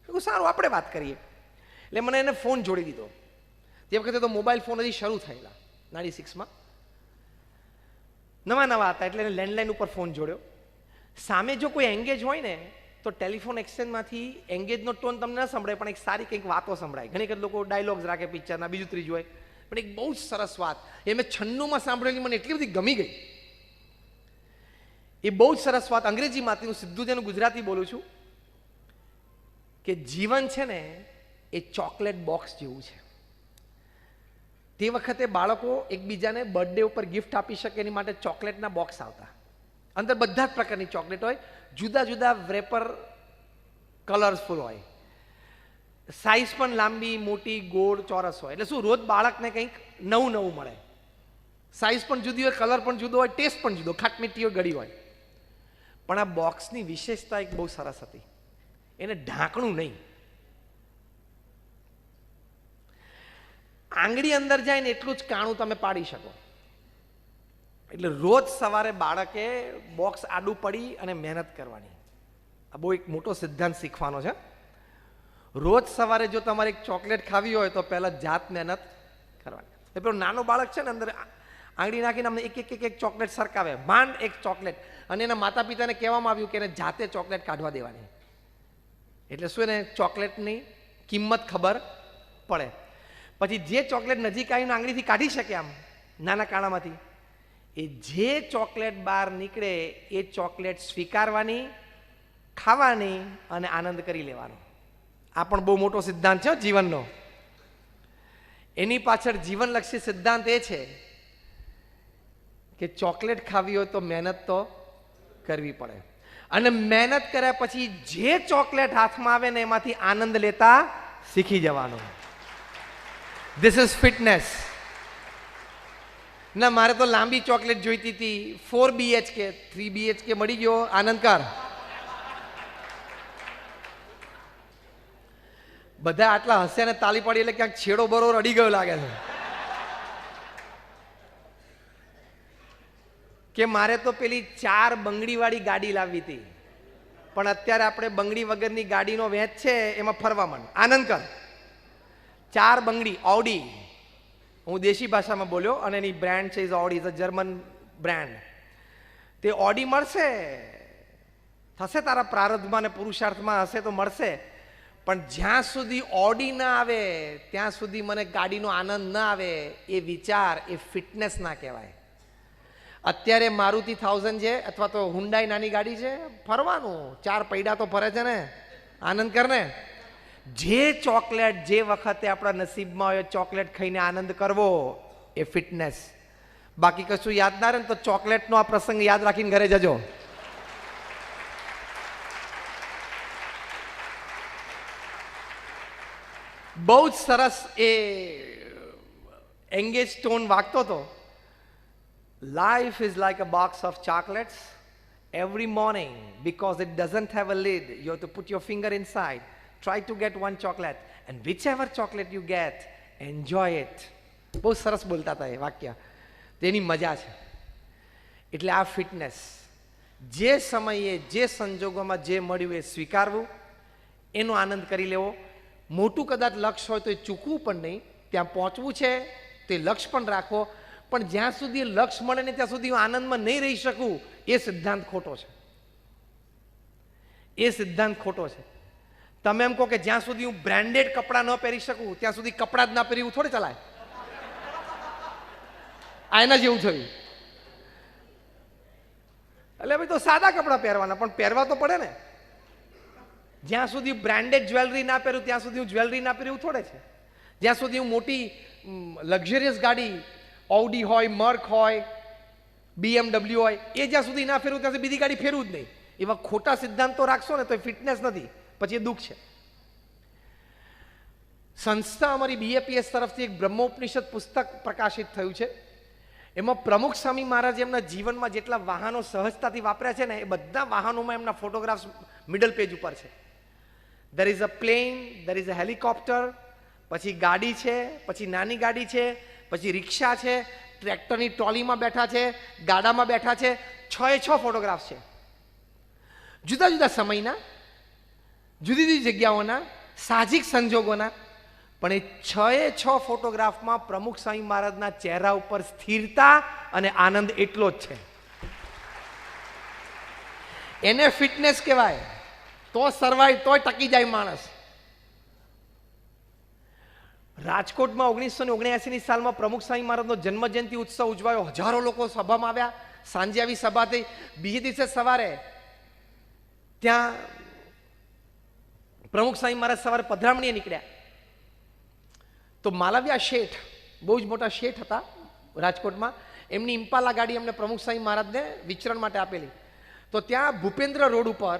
Speaker 1: સારું, આપણે વાત કરીએ. એટલે મને એને ફોન જોડી દીધો. તે વખતે તો મોબાઈલ ફોન હજી શરૂ થયેલા.
Speaker 2: 96માં નવા નવા હતા એટલે લેન્ડલાઇન ઉપર ફોન જોડ્યો. સામે જો કોઈ એંગેજ હોય ને તો ટેલિફોન એક્સચેન્જમાંથી એંગેજનો ટોન તમને ન સંભળાય, પણ એક સારી કંઈક વાતો સંભળાય. ઘણી વખત લોકો ડાયલોગ્સ રાખે પિક્ચરના, બીજું ત્રીજું હોય, પણ એક બહુ જ સરસ વાત એ મેં 96માં સાંભળેલી, મને એટલી બધી ગમી ગઈ. એ બહુ જ સરસ વાત અંગ્રેજીમાંથી, હું સીધું તેનું ગુજરાતી બોલું છું કે જીવન છે ને એ ચોકલેટ બોક્સ જેવું છે. તે વખતે બાળકો એકબીજાને બર્થડે ઉપર ગિફ્ટ આપી શકે એની માટે ચોકલેટના બોક્સ આવતા. અંદર બધા જ પ્રકારની ચોકલેટ હોય, જુદા જુદા વેપર કલર્સફુલ હોય, સાઈઝ પણ લાંબી મોટી ગોળ ચોરસ હોય. એટલે શું, રોજ બાળકને કંઈક નવું નવું મળે. સાઈઝ પણ જુદી હોય, કલર પણ જુદો હોય, ટેસ્ટ પણ જુદો, ખાટમીઠી હોય, ગળી હોય. પણ આ બોક્સની વિશેષતા એક બહુ સરસ હતી, એને ઢાંકણું નહીં. આંગળી અંદર જાય ને એટલું જ કાણું તમે પાડી શકો. એટલે રોજ સવારે બાળકે બોક્સ આડું પડી અને મહેનત કરવાની. આ બહુ એક મોટો સિદ્ધાંત શીખવાનો છે. રોજ સવારે જો તમારે એક ચોકલેટ ખાવી હોય તો પહેલાં જાત મહેનત કરવાની. એ પેલો નાનો બાળક છે ને અંદર આંગળી નાખીને અમને એક એક એક એક ચોકલેટ સરકાવે, માંડ એક ચોકલેટ, અને એના માતા પિતાને કહેવામાં આવ્યું કે એને જાતે ચોકલેટ કાઢવા દેવાની. એટલે શું, એને ચોકલેટની કિંમત ખબર પડે. પછી જે ચોકલેટ નજીક આવીને આંગળીથી કાઢી શકે આમ નાના કાણામાંથી, એ જે ચોકલેટ બહાર નીકળે એ ચોકલેટ સ્વીકારવાની, ખાવાની અને આનંદ કરી લેવાનો. આ પણ બહુ મોટો સિદ્ધાંત છે જીવનનો. એની પાછળ જીવનલક્ષી સિદ્ધાંત એ છે કે ચોકલેટ ખાવી હોય તો મહેનત તો કરવી પડે, અને મહેનત કર્યા પછી જે ચોકલેટ હાથમાં આવે ને એમાંથી આનંદ લેતા શીખી જવાનું. This is fitness. ના, મારે તો લાંબી ચોકલેટ જોઈતી હતી, 4 BHK 3 BHK મળી ગયો, આનંદ કર. બધા આટલા હસે ને તાલી પાડી એટલે ક્યાંક છેડો બરોબર અડી ગયો લાગે છે. કે મારે તો પેલી 4 બંગડી વાળી ગાડી લાવવી હતી, પણ અત્યારે આપણે બંગડી વગરની ગાડીનો વેચ છે એમાં ફરવા માંડ. આનંદ કર. 4 બંગડી ઓડી, હું દેશી ભાષામાં બોલ્યો, અને એની બ્રાન્ડ છે is Audi, is a German brand. તે ઓડી મળશે, થશે તારા પ્રારબ્ધમાં ને પુરુષાર્થમાં હશે તો મળશે, પણ જ્યાં સુધી ઓડી ના આવે ત્યાં સુધી મને ગાડીનો આનંદ ના આવે. એ વિચાર, એ ફિટનેસ ના કહેવાય. અત્યારે મારુતિ 1000 છે અથવા તો હુન્ડાઈ નાની ગાડી છે, ફરવાનું, 4 પૈડા તો ફરે છે ને, આનંદ કર ને. જે ચોકલેટ જે વખતે આપણા નસીબમાં હોય ચોકલેટ ખાઈને આનંદ કરવો, એ ફિટનેસ. બાકી કશું યાદ ના રહે ને તો ચોકલેટનો આ પ્રસંગ યાદ રાખીને ઘરે જજો. બહુ જ સરસ એ એંગેજ ટોન વાગતો હતો. Life is like a box of chocolates. Every morning, because it doesn't have a lid, you have to put your finger inside. Try to get one chocolate, and whichever chocolate you get, enjoy it. બહુ સરસ બોલતા હતા એ વાક્ય, તેની મજા છે. એટલે આ ફિટનેસ, જે સમયે જે સંજોગોમાં જે મળ્યું એ સ્વીકારવું, એનો આનંદ કરી લેવો. મોટું કદાચ લક્ષ્ય હોય તો એ ચૂકવું પણ નહીં, ત્યાં પહોંચવું છે તે લક્ષ્ય પણ રાખો, પણ જ્યાં સુધી એ લક્ષ્ય મળે ને ત્યાં સુધી હું આનંદમાં નહીં રહી શકું, એ સિદ્ધાંત ખોટો છે. એ સિદ્ધાંત ખોટો છે. તમે એમ કહો કે જ્યાં સુધી હું બ્રાન્ડેડ કપડાં ન પહેરી શકું ત્યાં સુધી કપડાં જ ના પહેરી થોડે ચલાય. આ એના જેવું થયું. એટલે ભાઈ તો સાદા કપડાં પહેરવાના, પણ પહેરવા તો પડે ને. જ્યાં સુધી બ્રાન્ડેડ જ્વેલરી ના પહેરું ત્યાં સુધી હું જ્વેલરી ના પહેરું થોડે છે. જ્યાં સુધી હું મોટી લક્ઝરિયસ ગાડી ઓડી હોય, મર્ક હોય, BMW હોય, એ જ્યાં સુધી ના ફેરવું ત્યાં સુધી બીજી ગાડી ફેરવું જ નહીં. એવા ખોટા સિદ્ધાંતો રાખશો ને તો એ ફિટનેસ નથી, પછી એ દુઃખ છે. સંસ્થા અમારી BAPS તરફથી એક બ્રહ્મોપનિષદ પુસ્તક પ્રકાશિત થયું છે. એમાં પ્રમુખ સ્વામી મહારાજ એમના જીવનમાં જેટલા વાહનો સહજતાથી વાપર્યા છે ને એ બધા વાહનોમાં એમના ફોટોગ્રાફ્સ મિડલ પેજ ઉપર છે. there is a plane, there is a helicopter, પછી ગાડી છે, પછી નાની ગાડી છે, પછી રિક્ષા છે, ટ્રેક્ટરની ટ્રોલીમાં બેઠા છે, ગાડામાં બેઠા છે. 6 ફોટોગ્રાફ્સ છે, જુદા જુદા સમયના, જુદી જુદી જગ્યાઓના, સાહજિક સંજોગોના. પણ એ 6 ફોટોગ્રાફમાં પ્રમુખ સ્વામી મહારાજના ચહેરા ઉપર સ્થિરતા અને આનંદ એટલો જ છે. એને ફિટનેસ કહેવાય. તો સર્વાઈવ, તોય ટકી જાય માણસ. રાજકોટમાં 1979ની સાલમાં પ્રમુખ સ્વામી મહારાજનો જન્મજયંતિ ઉત્સવ ઉજવાયો. હજારો લોકો સભામાં આવ્યા. સાંજે આવી સભા થઈ. બીજે દિવસે સવારે ત્યાં પ્રમુખ સ્વામી મહારાજ સવારે પધરામણીએ નીકળ્યા. તો માલવિયા શેઠ, બહુ જ મોટા શેઠ હતા રાજકોટમાં, એમની ઇમ્પાલા ગાડી અમને પ્રમુખ સ્વામી મહારાજને વિચરણ માટે આપેલી. તો ત્યાં ભૂપેન્દ્ર રોડ ઉપર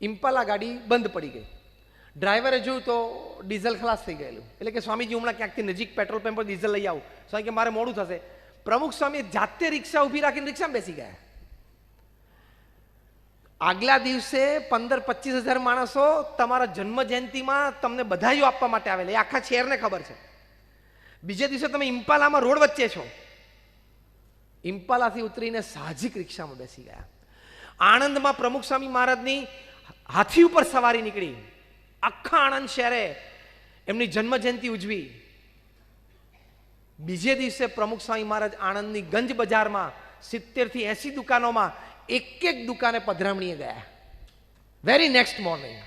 Speaker 2: ઇમ્પાલા ગાડી બંધ પડી ગઈ. ડ્રાઈવરે જોયું તો ડીઝલ ખલાસ થઈ ગયેલું. એટલે કે સ્વામીજી હમણાં ક્યાંકથી નજીક પેટ્રોલ પંપ પર ડીઝલ લઈ આવું. સ્વામી કે મારે મોડું થશે. પ્રમુખ સ્વામી જાતે રિક્ષા ઊભી રાખીને રિક્ષામાં બેસી ગયા. આગલા દિવસે 15-25 હજાર માણસો તમારા જન્મ જયંતિમાં તમને બધાઈઓ આપવા માટે આવેલા. એ આખા શહેરને ખબર છે. બીજે દિવસે તમે ઇમ્પાલામાં રોડ વચ્ચે છો. ઇમ્પાલાથી ઉતરીને સાહજિક રિક્ષામાં બેસી ગયા. આણંદમાં પ્રમુખ સ્વામી મહારાજની હાથી ઉપર સવારી નીકળી. આખા આણંદ શહેરે એમની જન્મ જયંતિ ઉજવી. બીજે દિવસે પ્રમુખ સ્વામી મહારાજ આણંદની ગંજ બજારમાં 70 થી 80 દુકાનોમાં એક દુકાને પધરામણીએ ગયા. વેરી નેક્સ્ટ મોર્નિંગ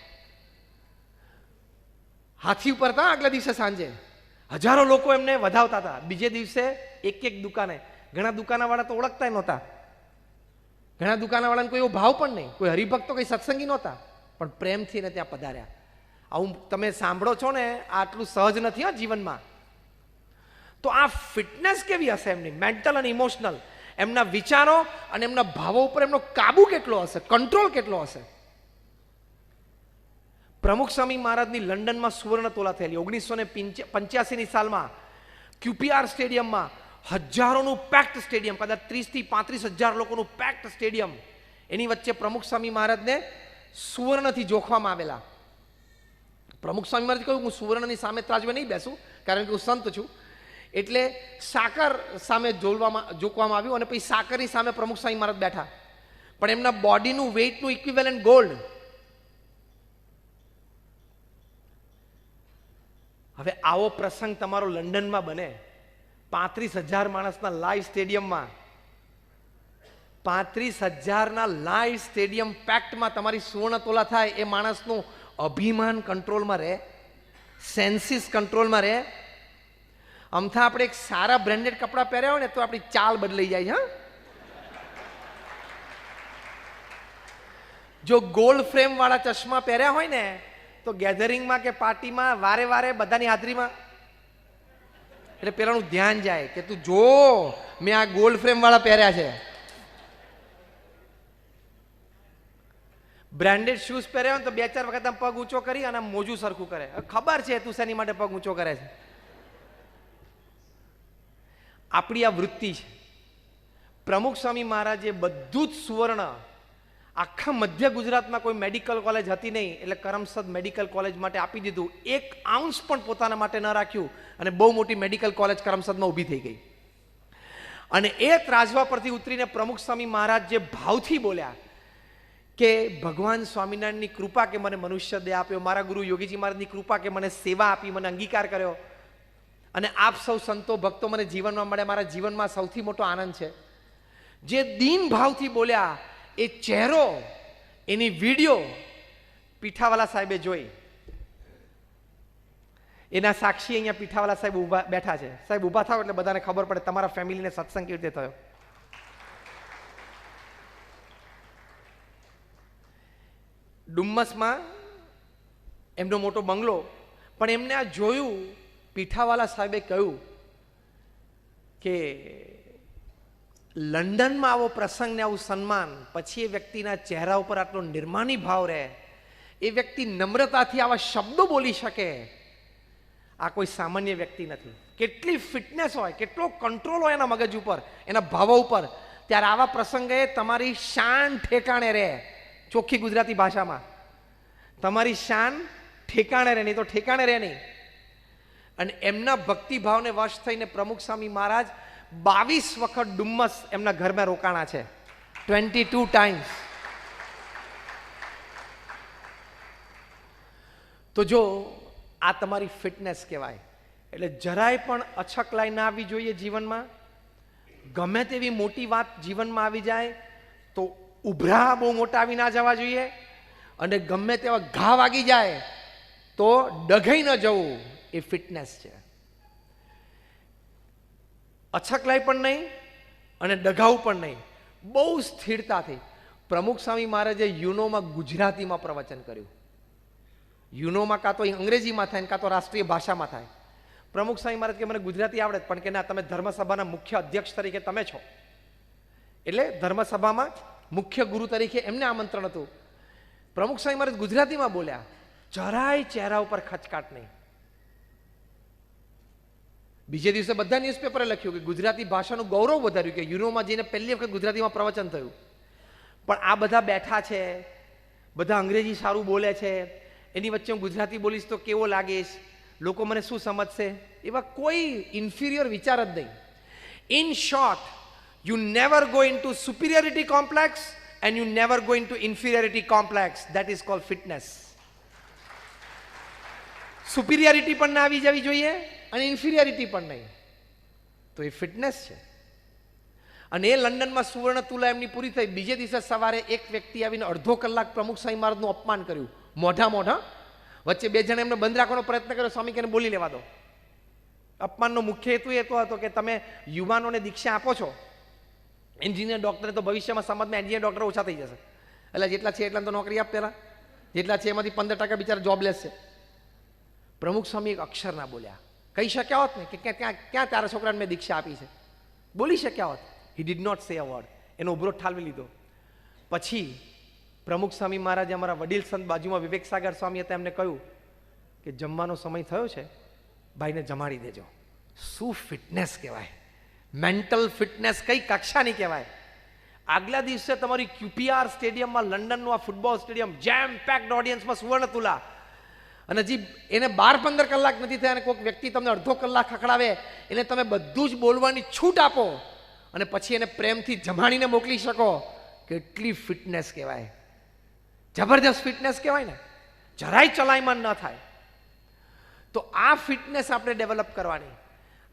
Speaker 2: હાથી ઉપર હતા. આગલા દિવસે સાંજે હજારો લોકો એમને વધાવતા હતા. બીજે દિવસે એક દુકાને. ઘણા દુકાનવાળા તો ઓળખતા નહોતા. ઘણા દુકાનવાળાને કોઈ એવો ભાવ પણ નહીં, કોઈ હરિભક્તો કોઈ સત્સંગી નહોતા, પણ પ્રેમથી ને ત્યાં પધાર્યા. આવું તમે સાંભળો છો ને, આટલું સહજ નથી હો જીવનમાં. તો આ ફિટનેસ કેવી હશે એમની, મેન્ટલ અને ઇમોશનલ, એમના વિચારો અને એમના ભાવો ઉપર એમનો કાબુ કેટલો હશે, કંટ્રોલ કેટલો હશે. પ્રમુખ સ્વામી મહારાજની લંડનમાં સુવર્ણ તોલા થયેલી. 1985ની સાલમાં QPR સ્ટેડિયમમાં હજારોનું પેક્ડ સ્ટેડિયમ, કદાચ 30 થી 35 હજાર લોકોનું પેક્ડ સ્ટેડિયમ, એની વચ્ચે પ્રમુખ સ્વામી મહારાજને સુવર્ણથી જોખવામાં આવેલા. પ્રમુખ સ્વામી મહારાજ કહ્યું, હું સુવર્ણની સામે ત્રાજવે નહીં બેસું, કારણ કે હું સંત છું. એટલે સાકર સામે જોકવામાં આવ્યું અને પછી સાકરની સામે પ્રમુખ સ્વામી મહારાજ બેઠા. પણ એમના બોડીનું વેઇટનું ઇક્વિવેલન્ટ ગોલ્ડ. હવે આવો પ્રસંગ તમારો લંડનમાં બને, 35,000 માણસના લાઈવ સ્ટેડિયમમાં, 35,000ના લાઈવ સ્ટેડિયમ પેક્ટમાં તમારી સુવર્ણ તોલા થાય. એ માણસનું અભિમાન કંટ્રોલમાં રહે, સેન્સીસ કંટ્રોલમાં રહે. અમથા આપણે એક સારા બ્રાન્ડેડ કપડાં પહેર્યા હોય ને તો આપણી ચાલ બદલાઈ જાય. હા, જો ગોલ્ડ ફ્રેમ વાળા ચશ્મા પહેર્યા હોય ને તો ગેધરિંગમાં કે પાર્ટીમાં વારે વારે બધાની હાજરીમાં એટલે પેલાનું ધ્યાન જાય કે તું જો મેં આ ગોલ્ડ ફ્રેમ વાળા પહેર્યા છે. બ્રાન્ડેડ શૂઝ પહેર્યા હોય તો 2-4 વખત આમ પગ ઊંચો કરી અને મોજું સરખું કરે. ખબર છે તું શેની માટે પગ ઊંચો કરે છે. આપણી આ વૃત્તિ છે. પ્રમુખ સ્વામી મહારાજે બધું જ સુવર્ણ, આખા મધ્ય ગુજરાતમાં કોઈ મેડિકલ કોલેજ હતી નહીં, એટલે કરમસદ મેડિકલ કોલેજ માટે આપી દીધું. 1 આઉન્સ પણ પોતાના માટે ન રાખ્યું અને બહુ મોટી મેડિકલ કોલેજ કરમસદમાં ઊભી થઈ ગઈ. અને એ ત્રાજવા પરથી ઉતરીને પ્રમુખ સ્વામી મહારાજ જે ભાવથી બોલ્યા કે ભગવાન સ્વામિનારાયણની કૃપા કે મને મનુષ્ય દેહ આપ્યો, મારા ગુરુ યોગીજી મહારાજની કૃપા કે મને સેવા આપી, મને અંગીકાર કર્યો, અને આપ સૌ સંતો ભક્તો મને જીવનમાં મળ્યા, મારા જીવનમાં સૌથી મોટો આનંદ છે. જે દીન ભાવથી બોલ્યા એ ચહેરો, એની વિડીયો પીઠાવાલા સાહેબે જોઈ. એના સાક્ષી અહીંયા પીઠાવાલા સાહેબ ઉભા બેઠા છે. સાહેબ ઉભા થાવ એટલે બધાને ખબર પડે તમારા ફેમિલીને સત્સંગ કેવી રીતે થયો. ડુમ્મસમાં એમનો મોટો બંગલો, પણ એમને આ જોયું, પીઠાવાલા સાહેબે કહ્યું કે લંડનમાં આવો પ્રસંગ ને આવું સન્માન, પછી એ વ્યક્તિના ચહેરા ઉપર આટલો નિર્માની ભાવ રહે, એ વ્યક્તિ નમ્રતાથી આવા શબ્દો બોલી શકે, આ કોઈ સામાન્ય વ્યક્તિ નથી. કેટલી ફિટનેસ હોય, કેટલો કંટ્રોલ હોય એના મગજ ઉપર, એના ભાવો ઉપર. ત્યારે આવા પ્રસંગે તમારી શાન ઠેકાણે રહે. ચોખ્ખી ગુજરાતી ભાષામાં તમારી શાન ઠેકાણે રહે, નહીં તો ઠેકાણે રહે નહીં. અને એમના ભક્તિભાવને વશ થઈને પ્રમુખ સ્વામી મહારાજ 22 વખત ડુમ્મસ એમના ઘરમાં રોકાણા છે. 22 ટાઈમ્સ. તો જો આ તમારી ફિટનેસ કહેવાય. એટલે જરાય પણ અછકલાઈ ના આવવી જોઈએ જીવનમાં. ગમે તેવી મોટી વાત જીવનમાં આવી જાય તો ઉભરા બહુ મોટા આવી ના જવા જોઈએ, અને ગમે તેવા ઘા વાગી જાય તો ડઘાઈ ન જવું, એ ફિટનેસ છે. અછકલાઈ પણ નહીં અને ડઘાવું પણ નહીં, બહુ સ્થિરતાથી. પ્રમુખ સ્વામી મહારાજે યુનોમાં ગુજરાતીમાં પ્રવચન કર્યું. યુનોમાં કાં તો અંગ્રેજીમાં થાય કાં તો રાષ્ટ્રીય ભાષામાં થાય. પ્રમુખ સ્વામી મહારાજ કે મને ગુજરાતી આવડે, પણ કે ના, તમે ધર્મસભાના મુખ્ય અધ્યક્ષ તરીકે તમે છો, એટલે ધર્મસભામાં મુખ્ય ગુરુ તરીકે એમને આમંત્રણ હતું. પ્રમુખ સ્વામી મહારાજ ગુજરાતીમાં બોલ્યા, જરાય ચહેરા ઉપર ખચકાટ નહીં. બીજે દિવસે બધા ન્યૂઝપેપરે લખ્યું કે ગુજરાતી ભાષાનું ગૌરવ વધાર્યું, કે યુરોમાં જઈને પહેલી વખત ગુજરાતીમાં પ્રવચન થયું. પણ આ બધા બેઠા છે, બધા અંગ્રેજી સારું બોલે છે, એની વચ્ચે હું ગુજરાતી બોલીશ તો કેવો લાગીશ, લોકો મને શું સમજશે, એવા કોઈ ઇન્ફિરિયર વિચાર જ નહીં. In short, you never go into superiority complex and you never go into inferiority complex. That is called fitness. Superiority પણ ના આવી જવી જોઈએ અને ઇન્ફિરિયરિટી પણ નહીં, તો એ ફિટનેસ છે. અને એ લંડનમાં સુવર્ણ તુલા એમની પૂરી થઈ. બીજે દિવસે સવારે એક વ્યક્તિ આવીને અડધો કલાક પ્રમુખ સ્વામી મહારાજનું અપમાન કર્યું, મોઢા. વચ્ચે બે જણા એમને બંધ રાખવાનો પ્રયત્ન કર્યો. સ્વામી કે બોલી લેવા દો. અપમાનનો મુખ્ય હેતુ એ તો હતો કે તમે યુવાનોને દીક્ષા આપો છો, એન્જિનિયર ડોક્ટરે તો ભવિષ્યમાં સમાજમાં એન્જિનિયર ડોક્ટર ઓછા થઈ જશે, એટલે જેટલા છે એટલા તો નોકરી આપ, પહેલા જેટલા છે એમાંથી 15% બિચારા જોબલેસ છે. પ્રમુખ સ્વામી એક અક્ષર ના બોલ્યા. કહી શક્યા હોત ને કે ક્યાં તારા છોકરાને મેં દીક્ષા આપી છે, બોલી શક્યા હોત. હી ડીડ નોટ સે અ વર્ડ. એનો ઉભરો ઠાલવી લીધો. પછી પ્રમુખ સ્વામી મહારાજે અમારા વડીલ સંત બાજુમાં વિવેક સાગર સ્વામી હતા, એમને કહ્યું કે જમવાનો સમય થયો છે, ભાઈને જમાડી દેજો. શું ફિટનેસ કહેવાય! મેન્ટલ ફિટનેસ કઈ કક્ષાની કહેવાય! આગલા દિવસે તમારી QPR સ્ટેડિયમમાં, લંડનનું આ ફૂટબોલ સ્ટેડિયમ, જેમ પેક્ડ ઓડિયન્સમાં સુવર્ણ તુલા, અને હજી એને 12-15 કલાક નથી થયા અને કોઈક વ્યક્તિ તમને અડધો કલાક ખખડાવે, એને તમે બધું જ બોલવાની છૂટ આપો અને પછી એને પ્રેમથી જમાડીને મોકલી શકો, કેટલી ફિટનેસ કહેવાય! જબરજસ્ત ફિટનેસ કહેવાય ને. જરાય ચલાયમાન ન થાય. તો આ ફિટનેસ આપણે ડેવલપ કરવાની.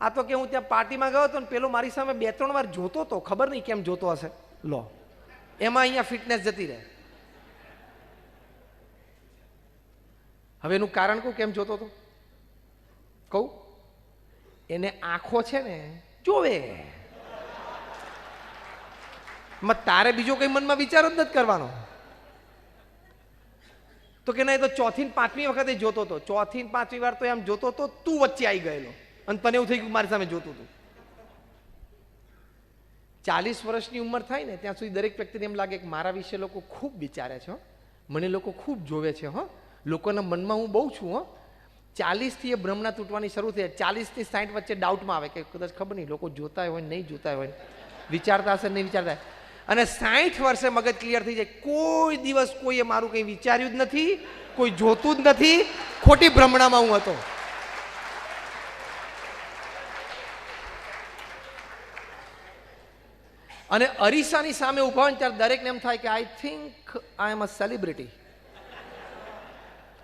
Speaker 2: આ તો કે હું ત્યાં પાર્ટીમાં ગયો હતો ને પેલો મારી સામે 2-3 વાર જોતો હતો, ખબર નહીં કેમ જોતો હશે, લો એમાં અહીંયા ફિટનેસ જતી રહે. હવે એનું કારણ કહું કેમ જોતો હતો, કહું. એને આંખો છે ને જોવે, તારે બીજો કઈ મનમાં વિચાર જ નથી કરવાનો. તો કે ના, એ તો 4થી 5મી વખતે જોતો હતો. 4થી 5મી વાર તો એમ જોતો હતો, તું વચ્ચે આવી ગયેલો અને તને એવું થઈ ગયું મારી સામે જોતું હતું. 40 વર્ષની ઉંમર થાય ને ત્યાં સુધી દરેક વ્યક્તિને એમ લાગે કે મારા વિશે લોકો ખૂબ વિચારે છે, મને લોકો ખૂબ જોવે છે, લોકોના મનમાં હું બહુ છું. 40થી એ ભ્રમણા તૂટવાની શરૂ થઈ. 40થી 60 વચ્ચે ડાઉટમાં આવે કે કદાચ ખબર નહીં લોકો જોતા હોય નહીં જોતા હોય, વિચારતા હશે નહીં વિચારતા. અને 60 વર્ષે મગજ ક્લિયર થઈ જાય, કોઈ દિવસ કોઈએ મારું કંઈ વિચાર્યું જ નથી, કોઈ જોતું જ નથી, ખોટી ભ્રમણામાં હું હતો. અને અરીસાની સામે ઉભા હોય ત્યારે દરેકને એમ થાય કે I think I M a celebrity.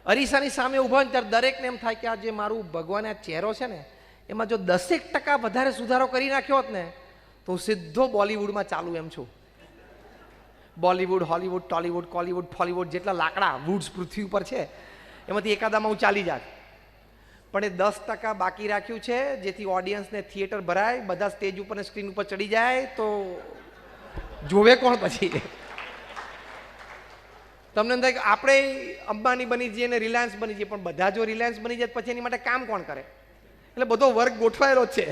Speaker 2: અરીસાની સામે ઉભા હોય ત્યારે દરેકને એમ થાય કે આ જે મારું ભગવાન આ ચહેરો છે ને, એમાં જો 10% વધારે સુધારો કરી નાખ્યો હોત ને તો હું સીધો બોલિવૂડમાં ચાલુ એમ છું. બોલિવૂડ, હોલિવૂડ, ટોલિવૂડ, કોલિવૂડ, ફોલિવૂડ, જેટલા લાકડા વુડ્સ પૃથ્વી ઉપર છે એમાંથી એકાદામાં હું ચાલી જાત. પણ એ 10% બાકી રાખ્યું છે જેથી ઓડિયન્સને થિયેટર ભરાય, બધા સ્ટેજ ઉપર ને સ્ક્રીન ઉપર ચડી જાય તો જોવે કોણ પછી? તમને એમ થાય કે આપણે અંબાની બની જઈએ ને રિલાયન્સ બની જઈએ, પણ બધા જો રિલાયન્સ બની જાય પછી એની માટે કામ કોણ કરે? એટલે બધો વર્ક ગોઠવાયેલો જ છે.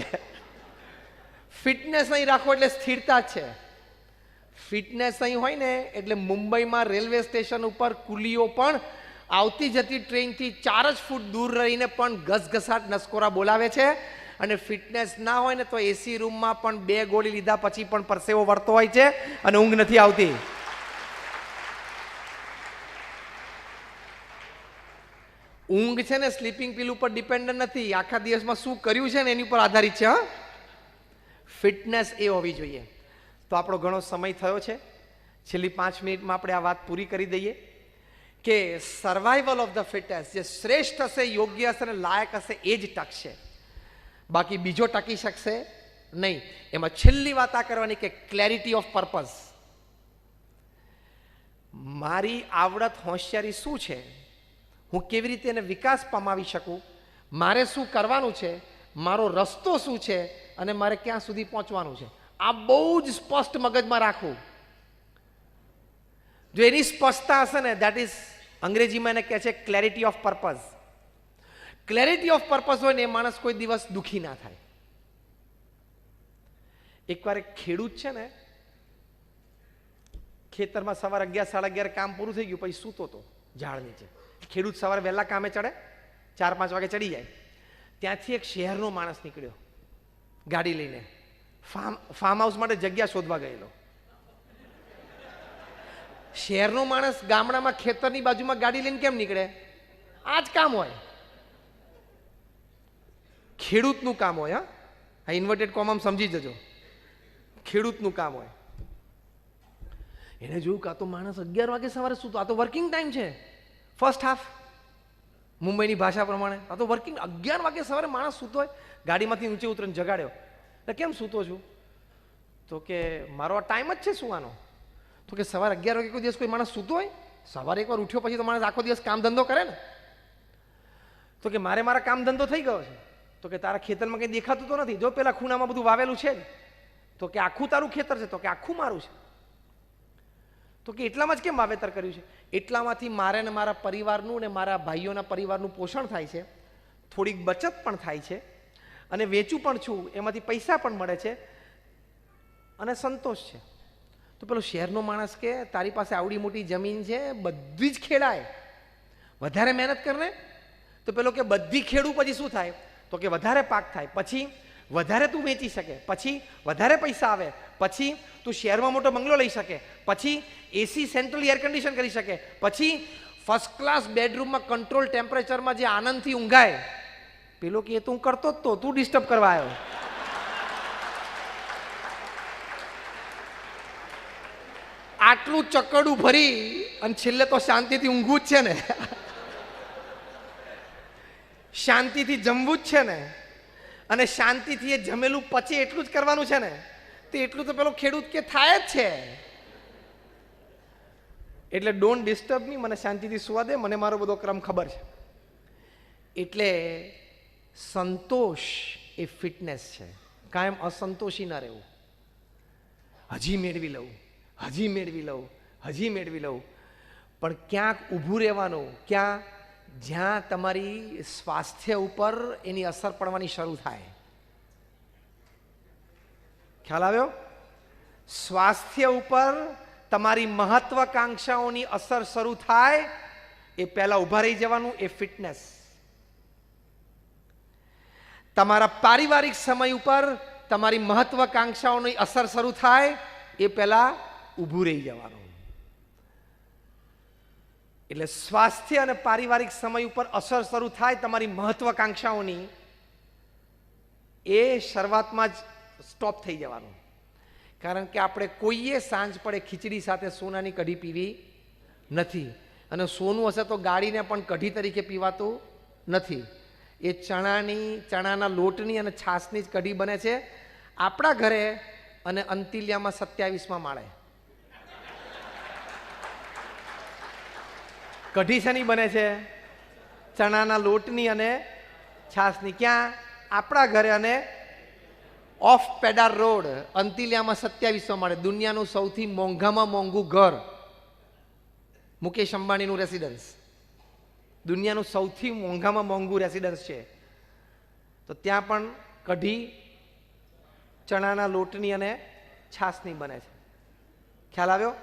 Speaker 2: ફિટનેસ અહીં રાખો એટલે સ્થિરતા જ છે. ફિટનેસ અહીં હોય ને એટલે મુંબઈમાં રેલવે સ્ટેશન ઉપર કુલીઓ પણ આવતી જતી ટ્રેનથી 4 જ ફૂટ દૂર રહીને પણ ઘસઘસાટ નસકોરા બોલાવે છે. અને ફિટનેસ ના હોય ને તો એસી રૂમમાં પણ 2 ગોળી લીધા પછી પણ પરસેવો વળતો હોય છે અને ઊંઘ નથી આવતી. ઊંઘ છે ને સ્લીપિંગ પિલ ઉપર ડિપેન્ડન્ટ નથી, આખા દિવસમાં શું કર્યું છે ને એની ઉપર આધારિત છે. ફિટનેસ એ હોવી જોઈએ. તો આપણો ઘણો સમય થયો છે, છેલ્લી 5 મિનિટમાં આપણે આ વાત પૂરી કરી દઈએ કે સર્વાઈવલ ઓફ ધ ફિટેસ્ટ, જે શ્રેષ્ઠ હશે, યોગ્ય હશે અને લાયક હશે એ જ ટકશે, બાકી બીજો ટકી શકશે નહીં. એમાં છેલ્લી વાત આ કરવાની કે ક્લેરિટી ઓફ પર્પઝ. મારી આવડત હોશિયારી શું છે, હું કેવી રીતે એને વિકાસ પામાવી શકું, મારે શું કરવાનું છે, મારો રસ્તો શું છે અને મારે ક્યાં સુધી પહોંચવાનું છે, આ બહુ જ સ્પષ્ટ મગજમાં રાખવું. જો એની સ્પષ્ટતા હશે ને, દેટ ઇઝ અંગ્રેજીમાં એને કહે છે clarity of purpose. Clarity of purpose હોય ને એ માણસ કોઈ દિવસ દુઃખી ના થાય. એકવાર એક ખેડૂત છે ને, ખેતરમાં સવારે 11, 11:30 કામ પૂરું થઈ ગયું, પછી સૂતો હતો ઝાડ નીચે. ખેડૂત સવારે વહેલા કામે ચડે, 4-5 વાગે ચડી જાય. ત્યાંથી એક શહેરનો માણસ નીકળ્યો ગાડી લઈને, ફાર્મ હાઉસ માટે જગ્યા શોધવા ગયેલો. શહેરનો માણસ ગામડામાં ખેતરની બાજુમાં ગાડી લઈને કેમ નીકળે? આ જ કામ હોય, ખેડૂતનું કામ હોય. હા, ઇન્વર્ટેડ કોમામાં સમજી જજો, ખેડૂતનું કામ હોય. એને જોયું કે આ તો માણસ 11 વાગે સવારે સૂતો, આ તો વર્કિંગ ટાઈમ છે, ફર્સ્ટ હાફ મુંબઈની ભાષા પ્રમાણે. આ તો વર્કિંગ, 11 વાગે સવારે માણસ સૂતો હોય. ગાડીમાંથી ઊંચે ઉતરીને જગાડ્યો. એટલે કેમ સૂતો છું? તો કે મારો આ ટાઈમ જ છે સુવાનો. તો કે સવારે 11 વાગે કોઈ દિવસ કોઈ માણસ સૂતો હોય? સવારે એકવાર ઉઠ્યો પછી તો માણસ આખો દિવસ કામ ધંધો કરે ને. તો કે મારા કામ ધંધો થઈ ગયો છે. તો કે તારા ખેતરમાં કંઈ દેખાતું તો નથી, જો પેલા ખૂણામાં બધું વાવેલું છે જ. તો કે આખું તારું ખેતર છે? તો કે આખું મારું છે. તો કે એટલામાં જ કેમ વાવેતર કર્યું છે? એટલામાંથી મારે ને મારા પરિવારનું ને મારા ભાઈઓના પરિવારનું પોષણ થાય છે, થોડીક બચત પણ થાય છે, અને વેચું પણ છું, એમાંથી પૈસા પણ મળે છે અને સંતોષ છે. તો પેલો શહેરનો માણસ કે તારી પાસે આવડી મોટી જમીન છે, બધી જ ખેડાય, વધારે મહેનત કરને. તો પેલો કે બધી ખેડું પછી શું થાય? તો કે વધારે પાક થાય, પછી વધારે તું વેચી શકે, પછી વધારે પૈસા આવે, પછી તું શહેરમાં મોટો બંગલો લઈ શકે, પછી એસી સેન્ટ્રલ એર કન્ડિશન કરી શકે, પછી ફર્સ્ટ ક્લાસ બેડરૂમમાં કંટ્રોલ ટેમ્પરેચરમાં જે આનંદથી ઊંઘાય. પેલો કે એ તો હું કરતો જ તો, તું ડિસ્ટર્બ કરવા આવ્યો. આટલું ચકડું ભરી અને છેલ્લે તો શાંતિથી ઊંઘવું જ છે ને, શાંતિથી જમવું જ છે ને, અને શાંતિથી એ જમેલું પચે એટલું જ કરવાનું છે ને. તો એટલું તો પેલો ખેડૂત કે થાય જ છે. એટલે ડોન્ટ ડિસ્ટર્બ મી, મને શાંતિથી સુવા દે, મને મારો બધો ક્રમ ખબર છે. એટલે સંતોષ એ ફિટનેસ છે. કાયમ અસંતોષી ના રહેવું, હજી મેળવી લઉં, હજી મેળવી લઉં, હજી મેળવી લઉં. પણ ક્યાંક ઊભું રહેવાનું, ક્યાં? જ્યાં તમારી સ્વાસ્થ્ય ઉપર એની અસર પડવાની શરૂ થાય. ખ્યાલ આવ્યો? સ્વાસ્થ્ય ઉપર તમારી મહત્વાકાંક્ષાઓની અસર શરૂ થાય એ પહેલા ઊભા રહી જવાનું, એ ફિટનેસ. તમારા પારિવારિક સમય ઉપર તમારી મહત્વાકાંક્ષાઓની અસર શરૂ થાય એ પહેલા ઊભું રહી જવાનું. એટલે સ્વાસ્થ્ય અને પારિવારિક સમય ઉપર અસર શરૂ થાય તમારી મહત્વાકાંક્ષાઓની, એ શરૂઆતમાં જ સ્ટોપ થઈ જવાનું. કારણ કે આપણે કોઈએ સાંજ પડે ખીચડી સાથે સોનાની કઢી પીવી નથી. અને સોનું હશે તો ગાળીને પણ કઢી તરીકે પીવાતું નથી. એ ચણાના લોટની અને છાશની જ કઢી બને છે આપણા ઘરે અને અંતિલિયામાં 27માં માળે. કઢી શેની બને છે? ચણાના લોટની અને છાશની. ક્યાં? આપણા ઘરે અને ઓફ પેડાર રોડ, અંતિલિયામાં 27માં માળે. દુનિયાનું સૌથી મોંઘામાં મોંઘું ઘર, મુકેશ અંબાણીનું રેસિડન્સ. દુનિયાનું સૌથી મોંઘામાં મોંઘું રેસિડન્સ છે. તો ત્યાં પણ કઢી ચણાના લોટની અને છાશની બને છે. ખ્યાલ આવ્યો?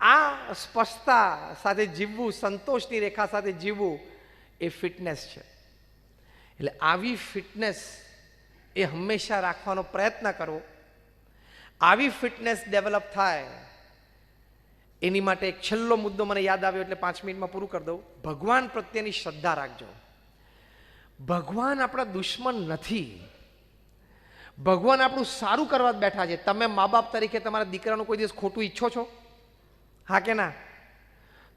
Speaker 2: આ સ્પષ્ટતા સાથે જીવવું, સંતોષની રેખા સાથે જીવવું, એ ફિટનેસ છે. એટલે આવી ફિટનેસ એ હંમેશા રાખવાનો પ્રયત્ન કરવો. આવી ફિટનેસ ડેવલપ થાય એની માટે એક છેલ્લો મુદ્દો મને યાદ આવ્યો એટલે 5 મિનિટમાં પૂરું કરી દઉં. ભગવાન પ્રત્યેની શ્રદ્ધા રાખજો. ભગવાન આપણા દુશ્મન નથી. ભગવાન આપણું સારું કરવા જ બેઠા છે. તમે મા બાપ તરીકે તમારા દીકરાનું કોઈ દિવસ ખોટું ઈચ્છો છો? હા કે ના?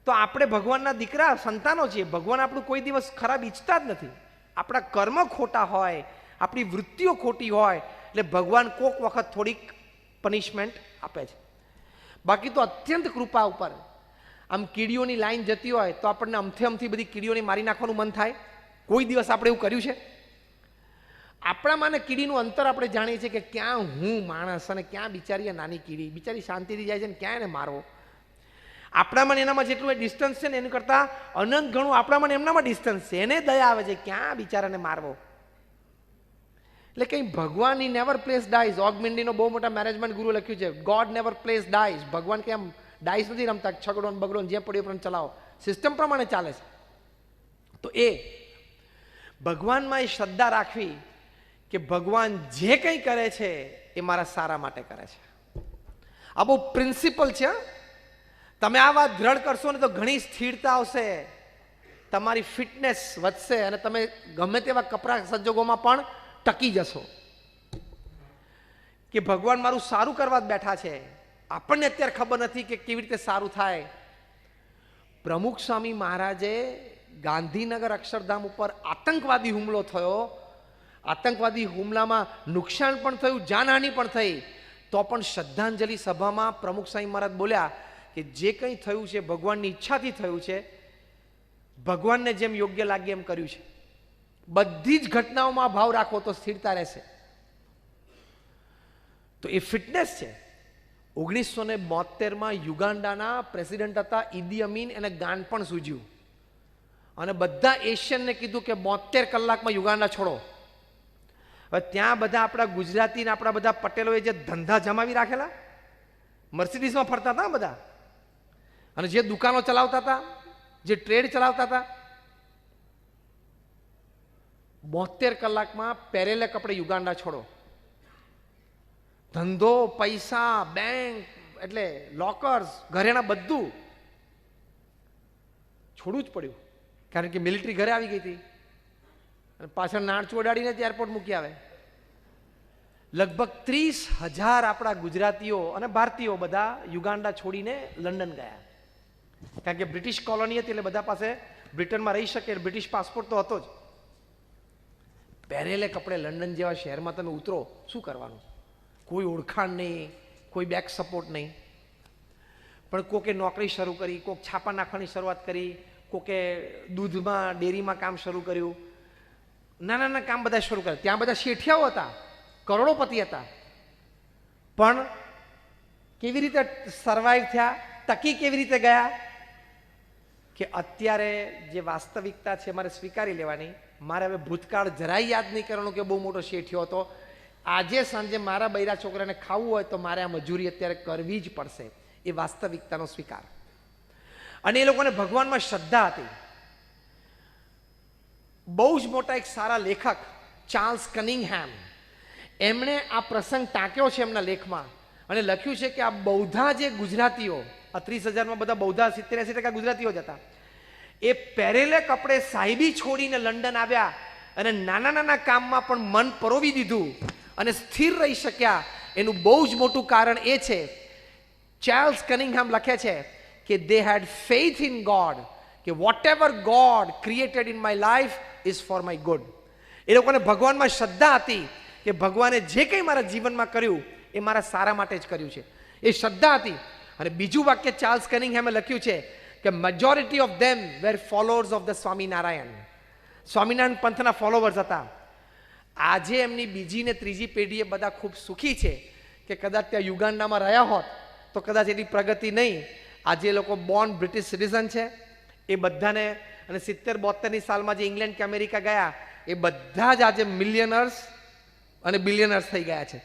Speaker 2: તો આપણે ભગવાનના દીકરા સંતાનો છીએ. ભગવાન આપણું કોઈ દિવસ ખરાબ ઈચ્છતા જ નથી. આપણા કર્મ ખોટા હોય, આપણી વૃત્તિઓ ખોટી હોય એટલે ભગવાન કોક વખત થોડીક પનિશમેન્ટ આપે છે. બાકી તો અત્યંત કૃપા ઉપર આમ કીડીઓની લાઈન જતી હોય તો આપણને અમથી બધી કીડીઓને મારી નાખવાનું મન થાય? કોઈ દિવસ આપણે એવું કર્યું છે? આપણામાં ને કીડીનું અંતર આપણે જાણીએ છીએ કે ક્યાં હું માણસ અને ક્યાં બિચારી નાની કીડી, બિચારી શાંતિથી જાય છે ને ક્યાં એને મારવો. આપણામાં એનામાં જેટલું ડિસ્ટન્સ છે ને એનું કરતાં અનંત ઘણું આપણામાં એમનામાં ડિસ્ટન્સ છે. એને દયા આવે છે ક્યાં બિચારાને મારવો. એટલે કંઈ ભગવાન નેવર પ્લેસ ડાઈઝ. ઓગમેન્ડીનો બહુ મોટા મેનેજમેન્ટ ગુરુ લખ્યું છે, ગોડ નેવર પ્લેસ ડાઈઝ. ભગવાન કે આમ ડાઈસ નથી રમતા, છગડો બગડો જે પડ્યો પણ ચલાવો, સિસ્ટમ પ્રમાણે ચાલે છે. તો એ ભગવાનમાં એ શ્રદ્ધા રાખવી કે ભગવાન જે કંઈ કરે છે એ મારા સારા માટે કરે છે. આ બહુ પ્રિન્સિપલ છે. તમે આ વાત દ્રઢ કરશો ને તો ઘણી સ્થિરતા આવશે, તમારી ફિટનેસ વધશે અને તમે ગમે તેવા કપરા સંજોગોમાં પણ ટકી જશો કે ભગવાન મારું સારું કરવા જ બેઠા છે. આપણને અત્યારે ખબર નથી કે કેવી રીતે સારું થાય. પ્રમુખ સ્વામી મહારાજે ગાંધીનગર અક્ષરધામ ઉપર આતંકવાદી હુમલો થયો, આતંકવાદી હુમલામાં નુકસાન પણ થયું, જાનહાનિ પણ થઈ, તો પણ શ્રદ્ધાંજલિ સભામાં પ્રમુખ સ્વામી મહારાજ બોલ્યા કે જે કંઈ થયું છે ભગવાનની ઈચ્છાથી થયું છે, ભગવાનને જેમ યોગ્ય લાગે એમ કર્યું છે. બધી જ ઘટનાઓમાં ભાવ રાખો તો સ્થિરતા રહેશે. તો એ ફિટનેસ છે. 1972માં યુગાન્ડાના પ્રેસિડેન્ટ હતા ઈદી અમીન, એને ગાન પણ સૂજ્યું અને બધા એશિયનને કીધું કે 72 કલાકમાં યુગાન્ડા છોડો. હવે ત્યાં બધા આપણા ગુજરાતી ને આપણા બધા પટેલોએ જે ધંધા જમાવી રાખેલા, મર્સિડીઝમાં ફરતા હતા બધા, અને જે દુકાનો ચલાવતા હતા, જે ટ્રેડ ચલાવતા હતા, 72 કલાકમાં પહેરેલા કપડે યુગાન્ડા છોડો. ધંધો, પૈસા, બેંક, એટલે લોકર્સ, ઘરેણા બધું છોડવું જ પડ્યું, કારણ કે મિલિટરી ઘરે આવી ગઈ હતી અને પાછળ નાણચું અડાડીને જ એરપોર્ટ મૂકી આવે. લગભગ 30,000 આપણા ગુજરાતીઓ અને ભારતીયો બધા યુગાન્ડા છોડીને લંડન ગયા, કારણ કે બ્રિટિશ કોલોની હતી એટલે બધા પાસે બ્રિટનમાં રહી શકે, બ્રિટિશ પાસપોર્ટ તો હતો જ. પહેરેલે કપડે લંડન જેવા શહેરમાં તમે ઉતરો, શું કરવાનું? કોઈ ઓળખાણ નહીં, કોઈ બેક સપોર્ટ નહીં. પણ કોકે નોકરી શરૂ કરી, કોક છાપા નાખવાની શરૂઆત કરી, કોકે દૂધમાં ડેરીમાં કામ શરૂ કર્યું, નાના નાના કામ બધા શરૂ કર્યા. ત્યાં બધા શેઠિયાઓ હતા, કરોડોપતિ હતા, પણ કેવી રીતે સર્વાઈવ થયા, ટકી કેવી રીતે ગયા? કે અત્યારે જે વાસ્તવિકતા છે મારે સ્વીકારી લેવાની. મારે હવે ભૂતકાળ જરાય યાદ નહીં કરવાનું કે બહુ મોટો શેઠિયો હતો. આજે સાંજે મારા બૈરા છોકરાને ખાવું હોય તો મારે આ મજૂરી અત્યારે કરવી જ પડશે. એ વાસ્તવિકતાનો સ્વીકાર. અને એ લોકોને ભગવાનમાં શ્રદ્ધા હતી. બહુ જ મોટા એક સારા લેખક ચાર્લ્સ કનિંગહેમ, એમણે આ પ્રસંગ ટાંક્યો છે એમના લેખમાં અને લખ્યું છે કે આ બૌદ્ધા જે ગુજરાતીઓ, આ 30,000માં બધા બૌદ્ધા 70-80% ગુજરાતીઓ જ હતા, એ પહેરેલે કપડે સાહેબી છોડીને લંડન આવ્યા અને નાના નાના કામમાં પણ મન પરોવી દીધું અને સ્થિર રહી શક્યા. એનું બહુ જ મોટું કારણ એ છે, ચાર્લ્સ કનિંગહેમ લખે છે કે they had faith in God, કે whatever God created in my life is for my good. એ લોકોને ભગવાનમાં શ્રદ્ધા હતી કે ભગવાને જે કંઈ મારા જીવનમાં કર્યું એ મારા સારા માટે જ કર્યું છે. એ શ્રદ્ધા હતી. અને બીજું વાક્ય ચાર્લ્સ કનિંગહેમે લખ્યું છે કે majority of them were followers of the Swaminarayan. Swaminarayan પંથના ફોલોવર્સ હતા. આજે એમની બીજી ને ત્રીજી પેઢીએ બધા ખૂબ સુખી છે કે કદાચ ત્યાં યુગાન્ડામાં રહ્યા હોત તો કદાચ એટલી પ્રગતિ નહીં. આજે એ લોકો બોર્ન બ્રિટિશ સિટીઝન છે. એ બધાને અને 70-72ની સાલમાં જે ઇંગ્લેન્ડ કે અમેરિકા ગયા એ બધા જ આજે મિલિયનર્સ અને બિલિયનર્સ થઈ ગયા છે.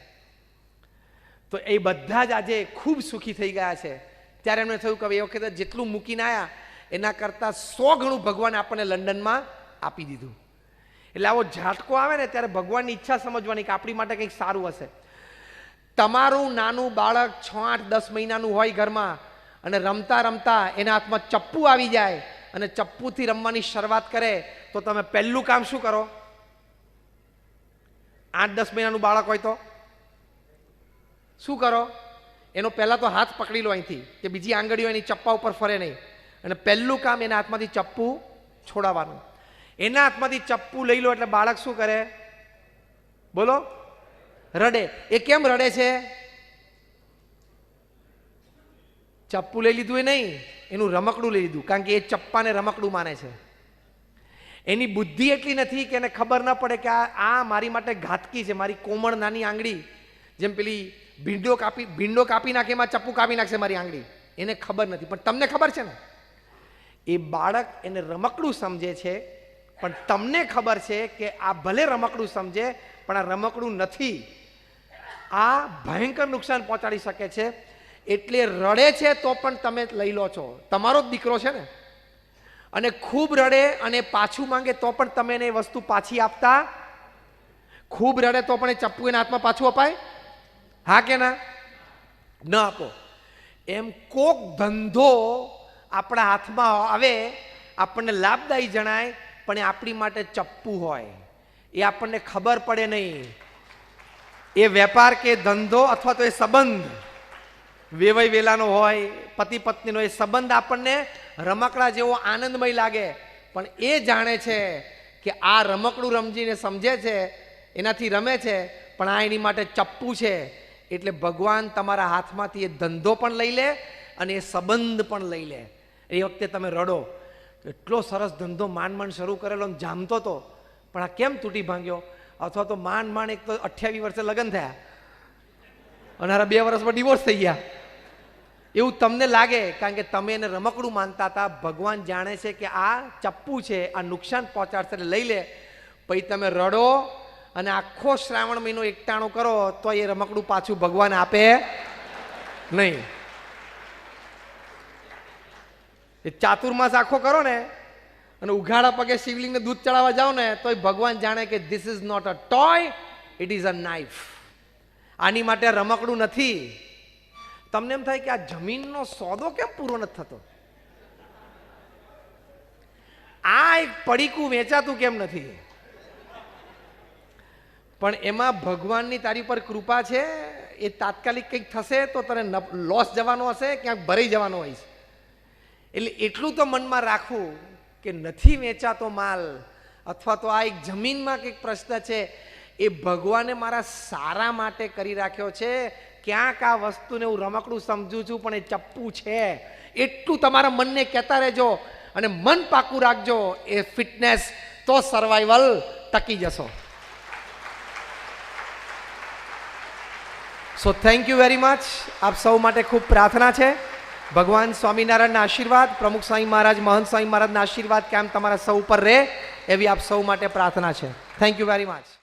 Speaker 2: તો એ બધા જ આજે ખૂબ સુખી થઈ ગયા છે. ત્યારે એમને થયું કે એ વખતે જેટલું મૂકીને આવ્યા એના કરતાં 100 ગણું ભગવાન આપણને લંડનમાં આપી દીધું. એટલે આવો ઝાટકો આવે ને ત્યારે ભગવાનની ઈચ્છા સમજવાની કે આપણી માટે કંઈક સારું હશે. તમારું નાનું બાળક 6-8-10 મહિનાનું હોય ઘરમાં અને રમતા રમતા એના હાથમાં ચપ્પુ આવી જાય અને ચપ્પુથી રમવાની શરૂઆત કરે તો તમે પહેલું કામ શું કરો? 8-10 મહિનાનું બાળક હોય તો શું કરો? એનો પહેલા તો હાથ પકડી લો અહીંથી કે બીજી આંગળીઓ એની ચપ્પા ઉપર ફરે નહીં, અને પહેલું કામ એના હાથમાંથી ચપ્પુ છોડાવવાનું. એના હાથમાંથી ચપ્પુ લઈ લો એટલે બાળક શું કરે? બોલો, રડે. એ કેમ રડે છે? ચપ્પુ લઈ લીધું એ નહીં, એનું રમકડું લઈ લીધું, કારણ કે એ ચપ્પાને રમકડું માને છે. એની બુદ્ધિ એટલી નથી કે એને ખબર ન પડે કે આ મારી માટે ઘાતકી છે. મારી કોમળ નાની આંગળી, જેમ પેલી ભીંડો કાપી નાખે એમાં ચપ્પુ કાપી નાખશે મારી આંગળી, એને ખબર નથી. પણ તમને ખબર છે ને, એ બાળક એને રમકડું સમજે છે, પણ તમને ખબર છે કે આ ભલે રમકડું સમજે પણ આ રમકડું નથી, આ ભયંકર નુકસાન પહોંચાડી શકે છે. એટલે રડે છે તો પણ તમે લઈ લો છો, તમારો જ દીકરો છે ને, અને ખૂબ રડે અને પાછું માંગે તો પણ તમે એને એ વસ્તુ પાછી આપતા? ખૂબ રડે તો પણ એ ચપ્પુ એના હાથમાં પાછું અપાય? હા કે ના? ન આપો. એમ કોક ધંધો આપણા હાથમાં આવે, આપણને લાભદાયી જણાય, પણ એ આપણી માટે ચપ્પુ હોય, એ આપણને ખબર પડે નહીં. એ વેપાર કે ધંધો અથવા તો એ સંબંધ વેવાઈ વેલાનો હોય, પતિ પત્નીનો એ સંબંધ આપણને રમકડા જેવો આનંદમય લાગે, પણ એ જાણે છે કે આ રમકડું રમજીને સમજે છે, એનાથી રમે છે, પણ આ એની માટે ચપ્પુ છે. એટલે ભગવાન તમારા હાથમાંથી એ ધંધો પણ લઈ લે અને એ સંબંધ પણ લઈ લે. એ વખતે તમે રડો, એટલો સરસ ધંધો માંડ શરૂ કરેલો જામતો હતો, પણ આ કેમ તૂટી ભાંગ્યો? અથવા તો માંડ એક તો 28 વર્ષે લગ્ન થયા અને 2 વર્ષમાં ડિવોર્સ થઈ ગયા, એવું તમને લાગે, કારણ કે તમે એને રમકડું માનતા હતા. ભગવાન જાણે છે કે આ ચપ્પુ છે, આ નુકસાન પહોંચાડશે, એટલે લઈ લે. પછી તમે રડો અને આખો શ્રાવણ મહિનો એકટાણો કરો તો એ રમકડું પાછું ભગવાન આપે નહીં. એ ચાતુર્માસ આખો કરો ને અને ઉઘાડા પગે શિવલિંગને દૂધ ચડાવવા જાઓ ને તો ભગવાન જાણે કે this is not a toy, it is a knife. આની માટે રમકડું નથી. તમને એમ થાય કે આ જમીનનો સોદો કેમ પૂરો નથી થતો? આ એક પડીકું વેચાતું કેમ નથી? પણ એમાં ભગવાનની તારી પર કૃપા છે. એ તાત્કાલિક કંઈક થશે તો તને લોસ જવાનો હશે, ક્યાંક ભરાઈ જવાનો હોય. એટલે એટલું તો મનમાં રાખવું કે નથી વેચાતો માલ અથવા તો આ એક જમીનમાં કંઈક પ્રશ્ન છે, એ ભગવાને મારા સારા માટે કરી રાખ્યો છે. ક્યાંક આ વસ્તુને હું રમકડું સમજું છું પણ એ ચપ્પુ છે, એટલું તમારા મનને કહેતા રહેજો અને મન પાકું રાખજો. એ ફિટનેસ તો સર્વાઈવલ ટકી જશો. So thank you very much. આપ સૌ માટે ખૂબ પ્રાર્થના છે. ભગવાન સ્વામિનારાયણના આશીર્વાદ, પ્રમુખ સ્વામી મહારાજ, મહંત સ્વામી મહારાજના આશીર્વાદ કેમ તમારા સૌ ઉપર રહે, એવી આપ સૌ માટે પ્રાર્થના છે. Thank you very much.